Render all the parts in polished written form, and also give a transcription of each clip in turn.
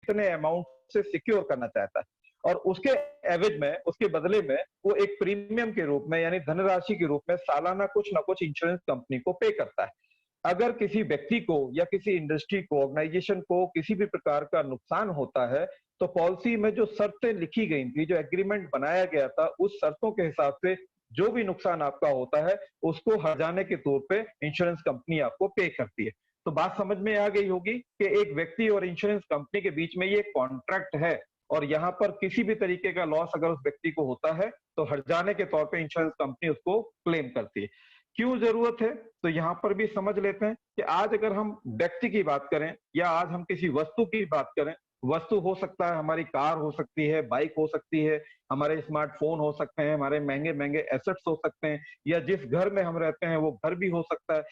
इतने अमाउंट से सिक्योर करना चाहता है, और उसके एवज में, उसके बदले में वो एक प्रीमियम के रूप में यानी धनराशि के रूप में सालाना कुछ ना कुछ इंश्योरेंस कंपनी को पे करता है। अगर किसी व्यक्ति को या किसी इंडस्ट्री को, ऑर्गेनाइजेशन को किसी भी प्रकार का नुकसान होता है, तो पॉलिसी में जो शर्तें लिखी गई थी, जो एग्रीमेंट बनाया गया था, उस शर्तों के हिसाब से जो भी नुकसान आपका होता है, उसको हर्जाने के तौर पे इंश्योरेंस कंपनी आपको पे करती है। तो बात समझ में आ गई होगी कि एक व्यक्ति और इंश्योरेंस कंपनी के बीच में ये कॉन्ट्रैक्ट है, और यहाँ पर किसी भी तरीके का लॉस अगर उस व्यक्ति को होता है, तो हर्जाने के तौर पे इंश्योरेंस कंपनी उसको क्लेम करती है। क्यों जरूरत है, तो यहाँ पर भी समझ लेते हैं कि आज अगर हम व्यक्ति की बात करें या आज हम किसी वस्तु की बात करें, वस्तु हो सकता है, हमारी कार हो सकती है, बाइक हो सकती है, हमारे स्मार्टफोन हो सकते हैं, हमारे महंगे महंगे एसेट्स हो सकते हैं, या जिस घर में हम रहते हैं वो घर भी हो सकता है।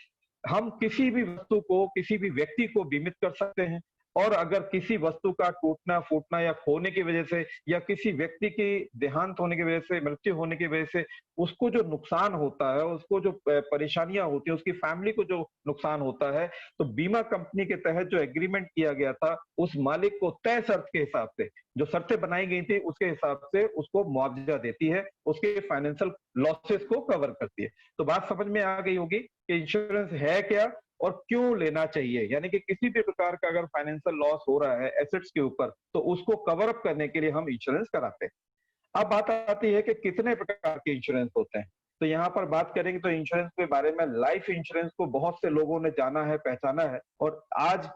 हम किसी भी वस्तु को, किसी भी व्यक्ति को बीमित कर सकते हैं, और अगर किसी वस्तु का टूटना फूटना या खोने की वजह से, या किसी व्यक्ति की देहांत होने की वजह से, मृत्यु होने की वजह से उसको जो नुकसान होता है, उसको जो परेशानियां होती है, उसकी फैमिली को जो नुकसान होता है, तो बीमा कंपनी के तहत जो एग्रीमेंट किया गया था, उस मालिक को तय शर्त के हिसाब से, जो शर्तें बनाई गई थी उसके हिसाब से उसको मुआवजा देती है, उसके फाइनेंशियल लॉसेस को कवर करती है। तो बात समझ में आ गई होगी कि इंश्योरेंस है क्या और क्यों लेना चाहिए, यानी कि किसी भी प्रकार का अगर फाइनेंशियल लॉस हो रहा है एसेट्स के ऊपर, तो उसको कवर अप करने के लिए हम इंश्योरेंस कराते हैं। अब बात आती है कि कितने प्रकार के इंश्योरेंस होते हैं। तो यहाँ पर बात करेंगे तो इंश्योरेंस के बारे में, लाइफ इंश्योरेंस को बहुत से लोगों ने जाना है, पहचाना है, और आज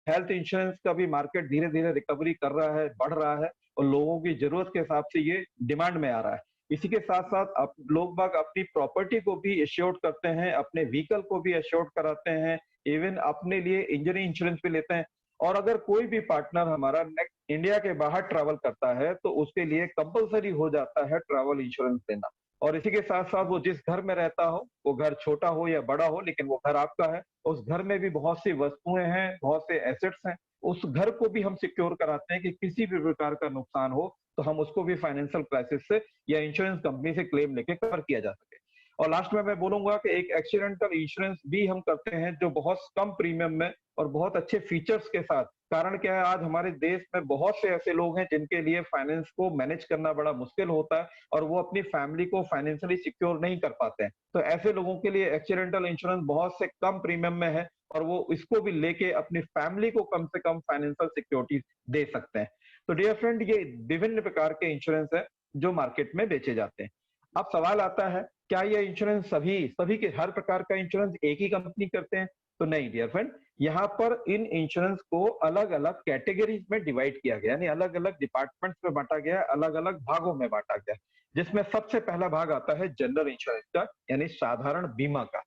हेल्थ इंश्योरेंस का भी मार्केट धीरे धीरे रिकवरी कर रहा है, बढ़ रहा है, और लोगों की जरूरत के हिसाब से ये डिमांड में आ रहा है। इसी के साथ साथ लोग बाग अपनी प्रॉपर्टी को भी एश्योर्ड करते हैं, अपने व्हीकल को भी एश्योर्ड कराते हैं, इवन अपने लिए इंजरी इंश्योरेंस भी लेते हैं। और अगर कोई भी पार्टनर हमारा नेक्स्ट इंडिया के बाहर ट्रैवल करता है, तो उसके लिए कंपलसरी हो जाता है ट्रैवल इंश्योरेंस लेना। और इसी के साथ साथ वो जिस घर में रहता हो, वो घर छोटा हो या बड़ा हो, लेकिन वो घर आपका है, उस घर में भी बहुत सी वस्तुएं हैं, बहुत से एसेट्स हैं, उस घर को भी हम सिक्योर कराते हैं कि किसी भी प्रकार का नुकसान हो, तो हम उसको भी फाइनेंशियल क्राइसिस से या इंश्योरेंस कंपनी से क्लेम लेके कवर किया जा सके। और लास्ट में मैं बोलूंगा कि एक एक्सीडेंटल इंश्योरेंस भी हम करते हैं, जो बहुत कम प्रीमियम में और बहुत अच्छे फीचर्स के साथ। कारण क्या है, आज हमारे देश में बहुत से ऐसे लोग हैं जिनके लिए फाइनेंस को मैनेज करना बड़ा मुश्किल होता है, और वो अपनी फैमिली को फाइनेंशियली सिक्योर नहीं कर पाते हैं। तो ऐसे लोगों के लिए एक्सीडेंटल इंश्योरेंस बहुत से कम प्रीमियम में है, और वो इसको भी लेके अपनी फैमिली को कम से कम फाइनेंशियल सिक्योरिटी दे सकते हैं। तो डियर फ्रेंड, ये विभिन्न प्रकार के इंश्योरेंस है जो मार्केट में बेचे जाते हैं। अब सवाल आता है, क्या ये इंश्योरेंस सभी सभी के हर प्रकार का इंश्योरेंस एक ही कंपनी करते हैं? तो नहीं डियर फ्रेंड, यहाँ पर इन इंश्योरेंस को अलग अलग कैटेगरीज में डिवाइड किया गया, यानी अलग अलग डिपार्टमेंट्स में बांटा गया, अलग अलग भागों में बांटा गया, जिसमें सबसे पहला भाग आता है जनरल इंश्योरेंस का, यानी साधारण बीमा का।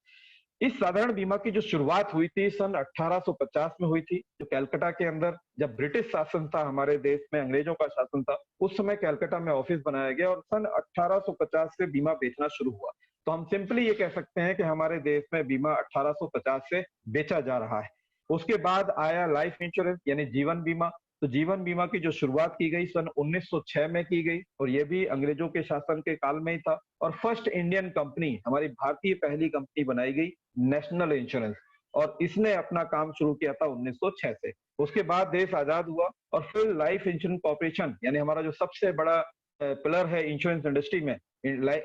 इस साधारण बीमा की जो शुरुआत हुई थी सन 1850 में हुई थी, जो कलकत्ता के अंदर, जब ब्रिटिश शासन था हमारे देश में, अंग्रेजों का शासन था, उस समय कलकत्ता में ऑफिस बनाया गया, और सन 1850 से बीमा बेचना शुरू हुआ। तो हम सिंपली ये कह सकते हैं कि हमारे देश में बीमा 1850 से बेचा जा रहा है। उसके बाद आया लाइफ इंश्योरेंस यानी जीवन बीमा। तो जीवन बीमा की जो शुरुआत की गई सन 1906 में की गई, और ये भी अंग्रेजों के शासन के काल में ही था। और फर्स्ट इंडियन कंपनी, हमारी भारतीय पहली कंपनी बनाई गई, नेशनल इंश्योरेंस, और इसने अपना काम शुरू किया था 1906 से। उसके बाद देश आजाद हुआ, और फिर लाइफ इंश्योरेंस कॉर्पोरेशन, यानी हमारा जो सबसे बड़ा पिलर है इंश्योरेंस इंडस्ट्री में,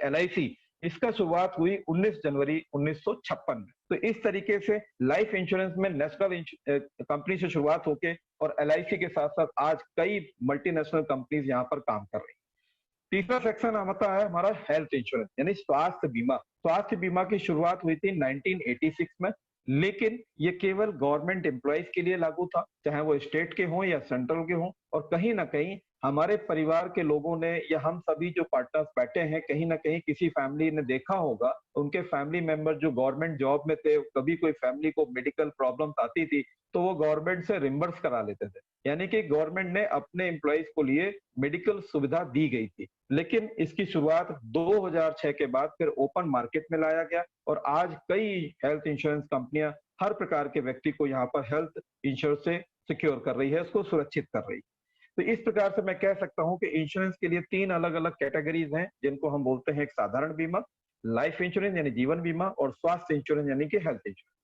LIC, इसका शुरुआत हुई 19 जनवरी 1956 में। तो इस तरीके से लाइफ इंश्योरेंस में नेशनल कंपनी से शुरुआत होके, और LIC के साथ साथ आज कई मल्टीनेशनल कंपनीज यहाँ पर काम कर रही हैं। तीसरा सेक्शन आता है हमारा हेल्थ इंश्योरेंस, यानी स्वास्थ्य बीमा। स्वास्थ्य बीमा की शुरुआत हुई थी 1986 में, लेकिन ये केवल गवर्नमेंट एम्प्लॉयज के लिए लागू था, चाहे वो स्टेट के हों या सेंट्रल के हों। और कहीं ना कहीं हमारे परिवार के लोगों ने, या हम सभी जो पार्टनर्स बैठे हैं, कहीं ना कहीं किसी फैमिली ने देखा होगा, उनके फैमिली मेंबर जो गवर्नमेंट जॉब में थे, कभी कोई फैमिली को मेडिकल प्रॉब्लम्स आती थी, तो वो गवर्नमेंट से रिम्बर्स करा लेते थे, यानी कि गवर्नमेंट ने अपने एम्प्लॉयज को लिए मेडिकल सुविधा दी गई थी। लेकिन इसकी शुरुआत 2006 के बाद फिर ओपन मार्केट में लाया गया, और आज कई हेल्थ इंश्योरेंस कंपनियां हर प्रकार के व्यक्ति को यहाँ पर हेल्थ इंश्योरेंस से सिक्योर कर रही है, उसको सुरक्षित कर रही है। तो इस प्रकार से मैं कह सकता हूं कि इंश्योरेंस के लिए तीन अलग अलग कैटेगरीज हैं, जिनको हम बोलते हैं एक साधारण बीमा, लाइफ इंश्योरेंस यानी जीवन बीमा, और स्वास्थ्य इंश्योरेंस यानी कि हेल्थ इंश्योरेंस।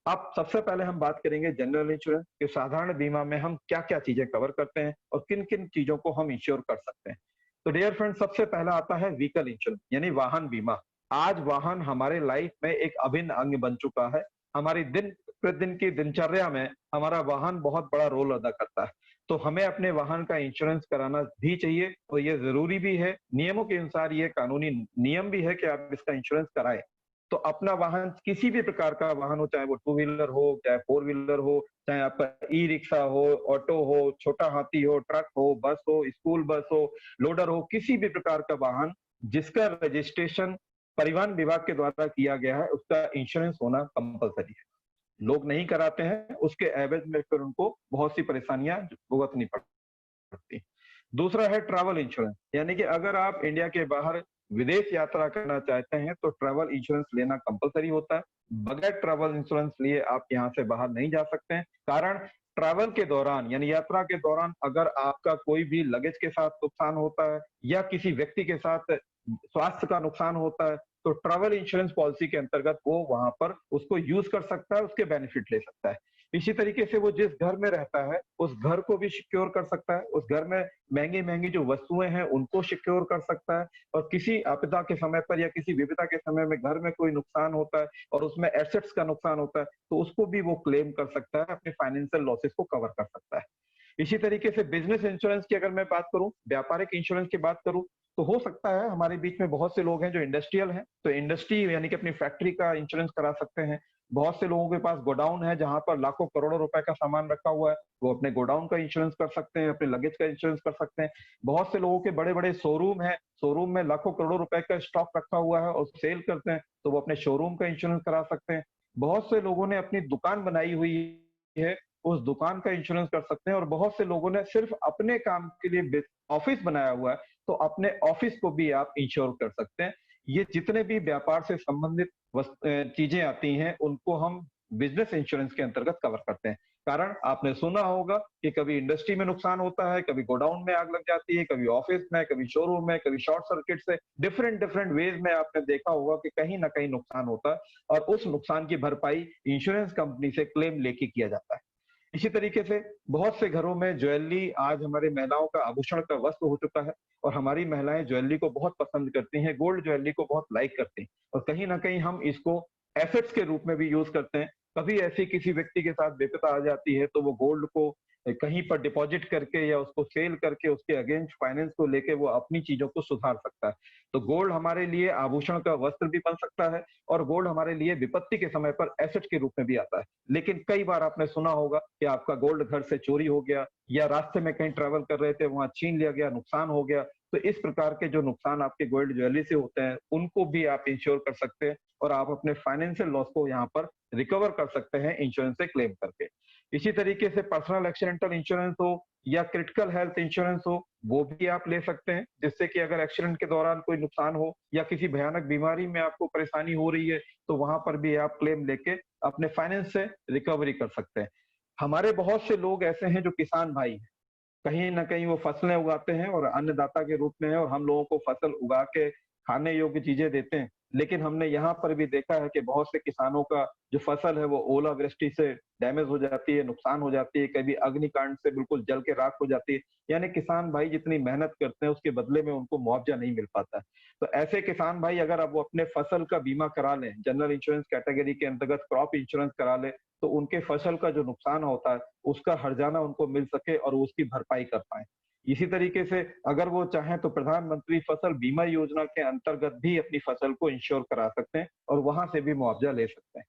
अब सबसे पहले हम बात करेंगे जनरल इंश्योरेंस के साधारण बीमा में हम क्या-क्या चीजें कवर करते हैं और किन-किन चीजों को हम इंश्योर कर सकते हैं। तो डियर फ्रेंड, सबसे पहला आता है व्हीकल इंश्योरेंस यानी वाहन बीमा। आज वाहन हमारे लाइफ में एक अभिन्न अंग बन चुका है। हमारी दिन प्रतिदिन की दिनचर्या में हमारा वाहन बहुत बड़ा रोल अदा करता है। तो हमें अपने वाहन का इंश्योरेंस कराना भी चाहिए और ये ज़रूरी भी है। नियमों के अनुसार ये कानूनी नियम भी है कि आप इसका इंश्योरेंस कराएँ। तो अपना वाहन किसी भी प्रकार का वाहन हो, चाहे वो टू व्हीलर हो, चाहे फोर व्हीलर हो, चाहे आपका ई-रिक्शा हो, ऑटो हो, छोटा हाथी हो, ट्रक हो, बस हो, स्कूल बस हो, लोडर हो, किसी भी प्रकार का वाहन जिसका रजिस्ट्रेशन परिवहन विभाग के द्वारा किया गया है, उसका इंश्योरेंस होना कंपल्सरी है। लोग नहीं कराते हैं, उसके एवज में फिर उनको बहुत सी परेशानियाँ भुगतनी पड़ती हैं। दूसरा है ट्रैवल इंश्योरेंस, यानी कि अगर आप इंडिया के बाहर विदेश यात्रा करना चाहते हैं तो ट्रैवल इंश्योरेंस लेना कंपल्सरी होता है। बगैर ट्रैवल इंश्योरेंस लिए आप यहाँ से बाहर नहीं जा सकते हैं। कारण ट्रैवल के दौरान यानी यात्रा के दौरान अगर आपका कोई भी लगेज के साथ नुकसान होता है या किसी व्यक्ति के साथ स्वास्थ्य का नुकसान होता है, तो ट्रैवल इंश्योरेंस पॉलिसी के अंतर्गत वो वहाँ पर उसको यूज़ कर सकता है, उसके बेनिफिट ले सकता है। इसी तरीके से वो जिस घर में रहता है, उस घर को भी सिक्योर कर सकता है, उस घर में महँगी-महँगी जो वस्तुएँ हैं, उनको सिक्योर कर सकता है और किसी आपदा के समय पर या किसी विपदा के समय में घर में कोई नुकसान होता है और उसमें एसेट्स का नुकसान होता है, तो उसको भी वो क्लेम कर सकता है, अपने फाइनेंशियल लॉसेस को कवर कर सकता है। इसी तरीके से बिज़नेस इंश्योरेंस की अगर मैं बात करूँ, व्यापारिक इंश्योरेंस की बात करूँ, तो हो सकता है हमारे बीच में बहुत से लोग हैं जो इंडस्ट्रियल हैं, तो इंडस्ट्री यानी कि अपनी फैक्ट्री का इंश्योरेंस करा सकते हैं। बहुत से लोगों के पास गोडाउन है जहाँ पर लाखों करोड़ों रुपए का सामान रखा हुआ है, वो अपने गोडाउन का इंश्योरेंस कर सकते हैं, अपने लगेज का इंश्योरेंस कर सकते हैं। बहुत से लोगों के बड़े-बड़े शोरूम हैं, शोरूम में लाखों करोड़ों रुपए का स्टॉक रखा हुआ है और सेल करते हैं, तो वो अपने शोरूम का इंश्योरेंस करा सकते हैं। बहुत से लोगों ने अपनी दुकान बनाई हुई है, उस दुकान का इंश्योरेंस कर सकते हैं और बहुत से लोगों ने सिर्फ अपने काम के लिए ऑफिस बनाया हुआ है, तो अपने ऑफिस को भी आप इंश्योर कर सकते हैं। ये जितने भी व्यापार से संबंधित चीजें आती हैं, उनको हम बिज़नेस इंश्योरेंस के अंतर्गत कवर करते हैं। कारण आपने सुना होगा कि कभी इंडस्ट्री में नुकसान होता है, कभी गोडाउन में आग लग जाती है, कभी ऑफिस में, कभी शोरूम में, कभी शॉर्ट सर्किट से डिफरेंट डिफरेंट वेज में आपने देखा होगा कि कहीं न कहीं नुकसान होता है और उस नुकसान की भरपाई इंश्योरेंस कंपनी से क्लेम लेके किया जाता है। इसी तरीके से बहुत से घरों में ज्वेलरी आज हमारी महिलाओं का आभूषण का वस्त्र हो चुका है और हमारी महिलाएं ज्वेलरी को बहुत पसंद करती हैं, गोल्ड ज्वेलरी को बहुत लाइक करती हैं और कहीं न कहीं हम इसको एसेट्स के रूप में भी यूज़ करते हैं। कभी ऐसी किसी व्यक्ति के साथ विपदा आ जाती है तो वो गोल्ड को कहीं पर डिपॉज़िट करके या उसको सेल करके उसके अगेंस्ट फाइनेंस को लेके वो अपनी चीज़ों को सुधार सकता है। तो गोल्ड हमारे लिए आभूषण का वस्त्र भी बन सकता है और गोल्ड हमारे लिए विपत्ति के समय पर एसेट के रूप में भी आता है। लेकिन कई बार आपने सुना होगा कि आपका गोल्ड घर से चोरी हो गया या रास्ते में कहीं ट्रैवल कर रहे थे, वहाँ छीन लिया गया, नुकसान हो गया। तो इस प्रकार के जो नुकसान आपके गोल्ड ज्वेलरी से होते हैं, उनको भी आप इंश्योर कर सकते हैं और आप अपने फाइनेंशियल लॉस को यहाँ पर रिकवर कर सकते हैं इंश्योरेंस से क्लेम करके। इसी तरीके से पर्सनल एक्सीडेंटल इंश्योरेंस हो या क्रिटिकल हेल्थ इंश्योरेंस हो, वो भी आप ले सकते हैं, जिससे कि अगर एक्सीडेंट के दौरान कोई नुकसान हो या किसी भयानक बीमारी में आपको परेशानी हो रही है, तो वहाँ पर भी आप क्लेम लेके अपने फाइनेंस से रिकवरी कर सकते हैं। हमारे बहुत से लोग ऐसे हैं जो किसान भाई हैं, कहीं न कहीं वो फसलें उगाते हैं और अन्नदाता के रूप में है और हम लोगों को फसल उगा के खाने योग्य चीज़ें देते हैं। लेकिन हमने यहाँ पर भी देखा है कि बहुत से किसानों का जो फसल है वो ओलावृष्टि से डैमेज हो जाती है, नुकसान हो जाती है, कभी अग्निकांड से बिल्कुल जल के राख हो जाती है। यानी किसान भाई जितनी मेहनत करते हैं उसके बदले में उनको मुआवजा नहीं मिल पाता है। तो ऐसे किसान भाई अगर अब वो अपने फसल का बीमा करा लें, जनरल इंश्योरेंस कैटेगरी के अंतर्गत क्रॉप इंश्योरेंस करा लें, तो उनके फसल का जो नुकसान होता है उसका हर्जाना उनको मिल सके और वो उसकी भरपाई कर पाएँ। इसी तरीके से अगर वो चाहें तो प्रधानमंत्री फसल बीमा योजना के अंतर्गत भी अपनी फसल को इंश्योर करा सकते हैं और वहाँ से भी मुआवजा ले सकते हैं।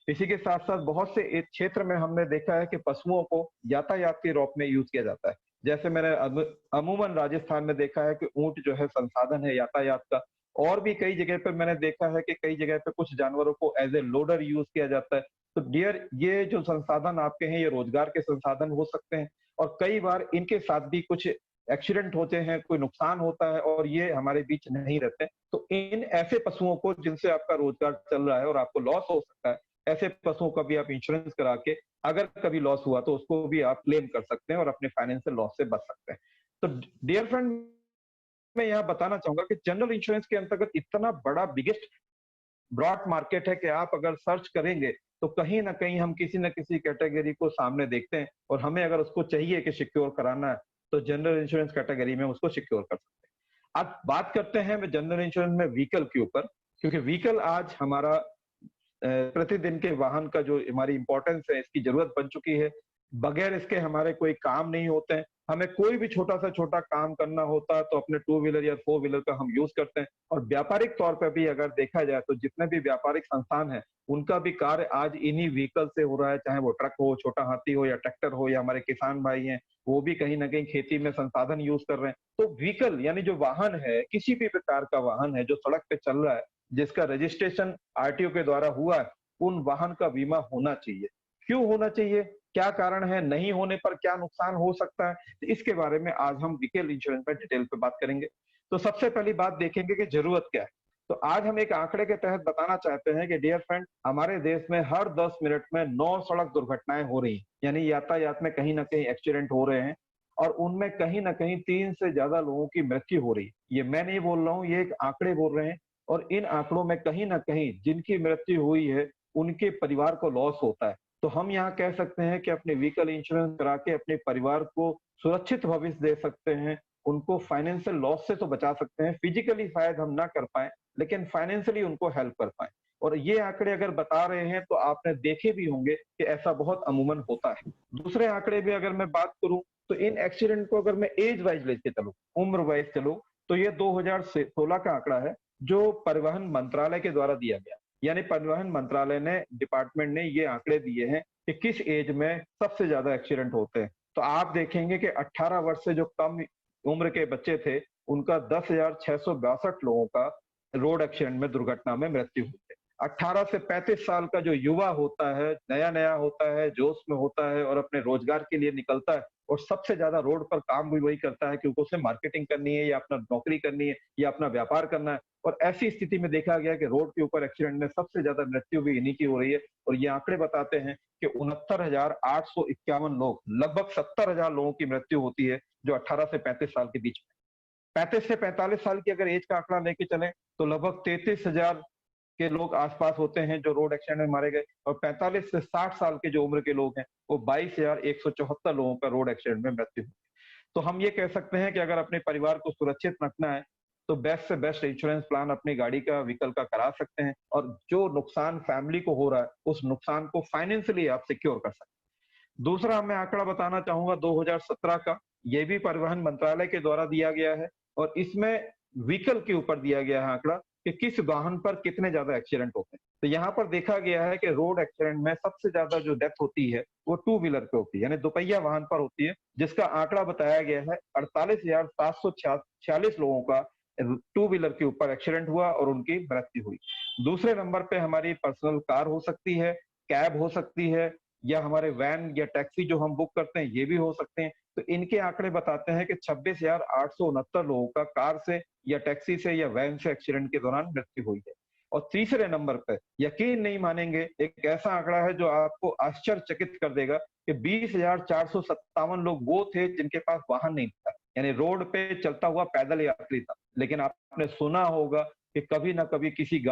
इसी के साथ-साथ बहुत से एक क्षेत्र में हमने देखा है कि पशुओं को यातायात के रूप में यूज़ किया जाता है। जैसे मैंने अमूमन राजस्थान में देखा है कि ऊँट जो है संसाधन है यातायात का और भी कई जगह पे मैंने देखा है कि कई जगह पे कुछ जानवरों को एज़ ए लोडर यूज़ किया जाता है। तो डियर ये जो संसाधन आपके हैं, ये रोजगार के संसाधन हो सकते हैं और कई बार इनके साथ भी कुछ एक्सीडेंट होते हैं, कोई नुकसान होता है और ये हमारे बीच नहीं रहते। तो इन ऐसे पशुओं को जिनसे आपका रोजगार चल रहा है और आपको लॉस हो सकता है, ऐसे पशुओं का भी आप इंश्योरेंस करा के अगर कभी लॉस हुआ तो उसको भी आप क्लेम कर सकते हैं और अपने फाइनेंशियल लॉस से बच सकते हैं। तो डियर फ्रेंड, मैं यहाँ बताना चाहूँगा कि जनरल इंश्योरेंस के अंतर्गत इतना बड़ा बिगेस्ट ब्रॉड मार्केट है कि आप अगर सर्च करेंगे तो कहीं ना कहीं हम किसी न किसी कैटेगरी को सामने देखते हैं और हमें अगर उसको चाहिए कि सिक्योर कराना है, तो जनरल इंश्योरेंस कैटेगरी में उसको सिक्योर कर सकते हैं। अब बात करते हैं जनरल इंश्योरेंस में व्हीकल के ऊपर, क्योंकि व्हीकल आज हमारा प्रतिदिन के वाहन का जो हमारी इंपॉर्टेंस है, इसकी जरूरत बन चुकी है। बगैर इसके हमारे कोई काम नहीं होते हैं। हमें कोई भी छोटा से छोटा काम करना होता है तो अपने टू व्हीलर या फोर व्हीलर का हम यूज करते हैं। और व्यापारिक तौर पर भी अगर देखा जाए तो जितने भी व्यापारिक संस्थान हैं, उनका भी कार्य आज इन्हीं व्हीकल से हो रहा है, चाहे वो ट्रक हो, छोटा हाथी हो या ट्रैक्टर हो, या हमारे किसान भाई हैं, वो भी कहीं ना कहीं खेती में संसाधन यूज कर रहे हैं। तो व्हीकल यानी जो वाहन है, किसी भी प्रकार का वाहन है जो सड़क पे चल रहा है, जिसका रजिस्ट्रेशन आरटीओ के द्वारा हुआ है, उन वाहन का बीमा होना चाहिए। क्यों होना चाहिए? क्या कारण है? नहीं होने पर क्या नुकसान हो सकता है? तो इसके बारे में आज हम व्हीकल इंश्योरेंस पर डिटेल पे बात करेंगे। तो सबसे पहली बात देखेंगे कि जरूरत क्या है। तो आज हम एक आंकड़े के तहत बताना चाहते हैं कि डियर फ्रेंड, हमारे देश में हर 10 मिनट में 9 सड़क दुर्घटनाएं हो रही हैं, यानी यातायात में कहीं ना कहीं एक्सीडेंट हो रहे हैं, और उनमें कहीं ना कहीं 3 से ज्यादा लोगों की मृत्यु हो रही है। ये मैं नहीं बोल रहा हूँ, ये एक आंकड़े बोल रहे हैं। और इन आंकड़ों में कहीं ना कहीं जिनकी मृत्यु हुई है, उनके परिवार को लॉस होता है। तो हम यहाँ कह सकते हैं कि अपने व्हीकल इंश्योरेंस करा के अपने परिवार को सुरक्षित भविष्य दे सकते हैं। उनको फाइनेंशियल लॉस से तो बचा सकते हैं, फिजिकली शायद हम ना कर पाए, लेकिन फाइनेंशियली उनको हेल्प कर पाए। और ये आंकड़े अगर बता रहे हैं तो आपने देखे भी होंगे कि ऐसा बहुत अमूमन होता है। दूसरे आंकड़े भी अगर मैं बात करूं, तो इन एक्सीडेंट को अगर मैं एज वाइज लेके चलूं, उम्र वाइज चलूं, तो ये 2016 का आंकड़ा है, जो परिवहन मंत्रालय के द्वारा दिया गया। यानी परिवहन मंत्रालय ने, डिपार्टमेंट ने ये आंकड़े दिए हैं कि किस एज में सबसे ज्यादा एक्सीडेंट होते हैं। तो आप देखेंगे कि 18 वर्ष से जो कम उम्र के बच्चे थे, उनका 10,662 लोगों का रोड एक्सीडेंट में, दुर्घटना में मृत्यु हुई है। 18 से 35 साल का जो युवा होता है, नया नया होता है, जोश में होता है और अपने रोजगार के लिए निकलता है, और सबसे ज्यादा रोड पर काम भी वही करता है, क्योंकि उसे मार्केटिंग करनी है या अपना नौकरी करनी है या अपना व्यापार करना है। और ऐसी स्थिति में देखा गया कि रोड के ऊपर एक्सीडेंट में सबसे ज्यादा मृत्यु भी इन्हीं की हो रही है। और ये आंकड़े बताते हैं कि 69,851 लोग, लगभग 70,000 लोगों की मृत्यु होती है जो 18 से 35 साल के बीच में। 35 से 45 साल की अगर एज का आंकड़ा लेके चले, तो लगभग 33,000 के लोग आसपास होते हैं जो रोड एक्सीडेंट में मारे गए। और 45 से 60 साल के जो उम्र के लोग हैं, वो 22,174 लोगों का रोड एक्सीडेंट में मृत्यु हुई। तो हम ये कह सकते हैं कि अगर अपने परिवार को सुरक्षित रखना है, तो बेस्ट से बेस्ट इंश्योरेंस प्लान अपनी गाड़ी का, व्हीकल का करा सकते हैं, और जो नुकसान फैमिली को हो रहा है, उस नुकसान को फाइनेंशियली आप सिक्योर कर सकते हैं। दूसरा मैं आंकड़ा बताना चाहूंगा 2017 का, ये भी परिवहन मंत्रालय के द्वारा दिया गया है, और इसमें व्हीकल के ऊपर दिया गया है आंकड़ा कि किस वाहन पर कितने ज्यादा एक्सीडेंट होते हैं। तो यहाँ पर देखा गया है कि रोड एक्सीडेंट में सबसे ज्यादा जो डेथ होती है, वो टू व्हीलर पे होती है, यानी दोपहिया वाहन पर होती है, जिसका आंकड़ा बताया गया है 48,746 लोगों का टू व्हीलर के ऊपर एक्सीडेंट हुआ और उनकी मृत्यु हुई। दूसरे नंबर पे हमारी पर्सनल कार हो सकती है, कैब हो सकती है, या हमारे वैन या टैक्सी जो हम बुक करते हैं, ये भी हो सकते हैं। तो इनके आंकड़े बताते हैं कि 26,869 लोगों का कार से या टैक्सी से या वैन से एक्सीडेंट के दौरान मृत्यु हुई है। और तीसरे नंबर पे, यकीन नहीं मानेंगे, एक ऐसा आंकड़ा है जो आपको आश्चर्यचकित कर देगा कि 20,457 लोग वो थे जिनके पास वाहन नहीं था, यानी रोड पे चलता हुआ पैदल यात्री था। लेकिन आपने सुना होगा कि कभी ना कभी किसी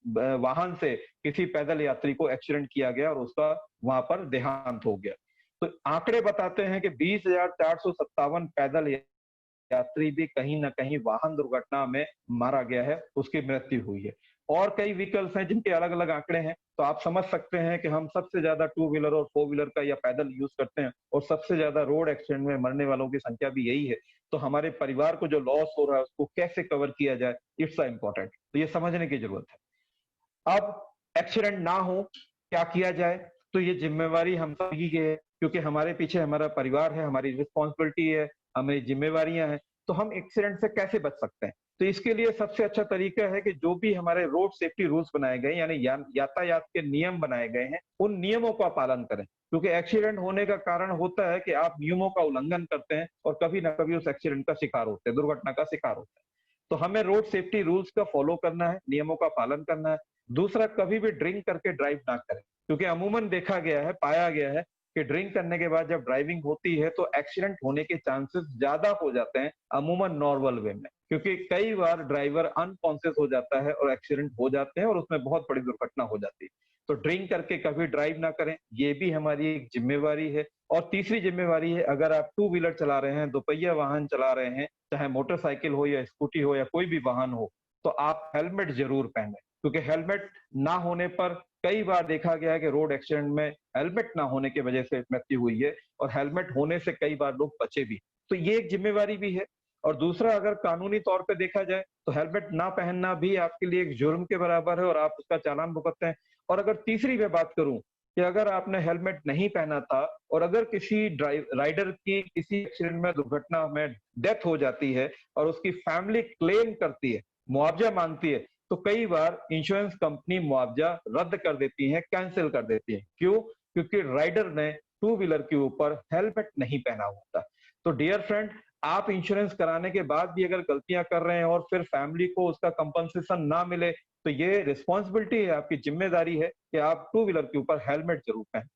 वाहन से किसी पैदल यात्री को एक्सीडेंट किया गया और उसका वहां पर देहांत हो गया। तो आंकड़े बताते हैं कि 20,457 पैदल यात्री भी कहीं ना कहीं वाहन दुर्घटना में मारा गया है, उसकी मृत्यु हुई है। और कई व्हीकल्स हैं जिनके अलग अलग आंकड़े हैं, तो आप समझ सकते हैं कि हम सबसे ज्यादा टू व्हीलर और फोर व्हीलर का या पैदल यूज करते हैं, और सबसे ज्यादा रोड एक्सीडेंट में मरने वालों की संख्या भी यही है। तो हमारे परिवार को जो लॉस हो रहा है, उसको कैसे कवर किया जाए, इट्स इम्पोर्टेंट, तो ये समझने की जरूरत है। अब एक्सीडेंट ना हो, क्या किया जाए? तो ये जिम्मेवारी हम सभी की है, क्योंकि हमारे पीछे हमारा परिवार है, हमारी रिस्पॉन्सिबिलिटी है, हमारी जिम्मेवारियां हैं। तो हम एक्सीडेंट से कैसे बच सकते हैं? तो इसके लिए सबसे अच्छा तरीका है कि जो भी हमारे रोड सेफ्टी रूल्स बनाए गए, यानी यातायात के नियम बनाए गए हैं, उन नियमों का पालन करें। क्योंकि एक्सीडेंट होने का कारण होता है कि आप नियमों का उल्लंघन करते हैं और कभी ना कभी उस एक्सीडेंट का शिकार होते हैं, दुर्घटना का शिकार होते हैं। तो हमें रोड सेफ्टी रूल्स का फॉलो करना है, नियमों का पालन करना है। दूसरा, कभी भी ड्रिंक करके ड्राइव ना करें, क्योंकि अमूमन देखा गया है, पाया गया है कि ड्रिंक करने के बाद जब ड्राइविंग होती है तो एक्सीडेंट होने के चांसेस ज्यादा हो जाते हैं अमूमन नॉर्मल वे में, क्योंकि कई बार ड्राइवर अनकॉन्शियस हो जाता है और एक्सीडेंट हो जाते हैं और उसमें बहुत बड़ी दुर्घटना हो जाती है। तो ड्रिंक करके कभी ड्राइव ना करें, ये भी हमारी एक जिम्मेवारी है। और तीसरी जिम्मेवारी है, अगर आप टू व्हीलर चला रहे हैं, दोपहिया वाहन चला रहे हैं, चाहे मोटरसाइकिल हो या स्कूटी हो या कोई भी वाहन हो, तो आप हेलमेट जरूर पहने, क्योंकि हेलमेट ना होने पर कई बार देखा गया है कि रोड एक्सीडेंट में हेलमेट ना होने की वजह से मृत्यु हुई है, और हेलमेट होने से कई बार लोग बचे भी। तो ये एक जिम्मेवारी भी है। और दूसरा, अगर कानूनी तौर पे देखा जाए तो हेलमेट ना पहनना भी आपके लिए एक जुर्म के बराबर है और आप उसका चालान भुगतते हैं। और अगर तीसरी मैं बात करूं कि अगर आपने हेलमेट नहीं पहना था और अगर किसी राइडर की किसी एक्सीडेंट में, दुर्घटना में डेथ हो जाती है और उसकी फैमिली क्लेम करती है, मुआवजा मांगती है, तो कई बार इंश्योरेंस कंपनी मुआवजा रद्द कर देती है, कैंसिल कर देती है। क्यों? क्योंकि राइडर ने टू व्हीलर के ऊपर हेलमेट नहीं पहना होता। तो डियर फ्रेंड, आप इंश्योरेंस कराने के बाद भी अगर गलतियां कर रहे हैं और फिर फैमिली को उसका कंपनसेशन ना मिले, तो ये रिस्पॉन्सिबिलिटी है, आपकी जिम्मेदारी है कि आप टू व्हीलर के ऊपर हेलमेट जरूर पहनें।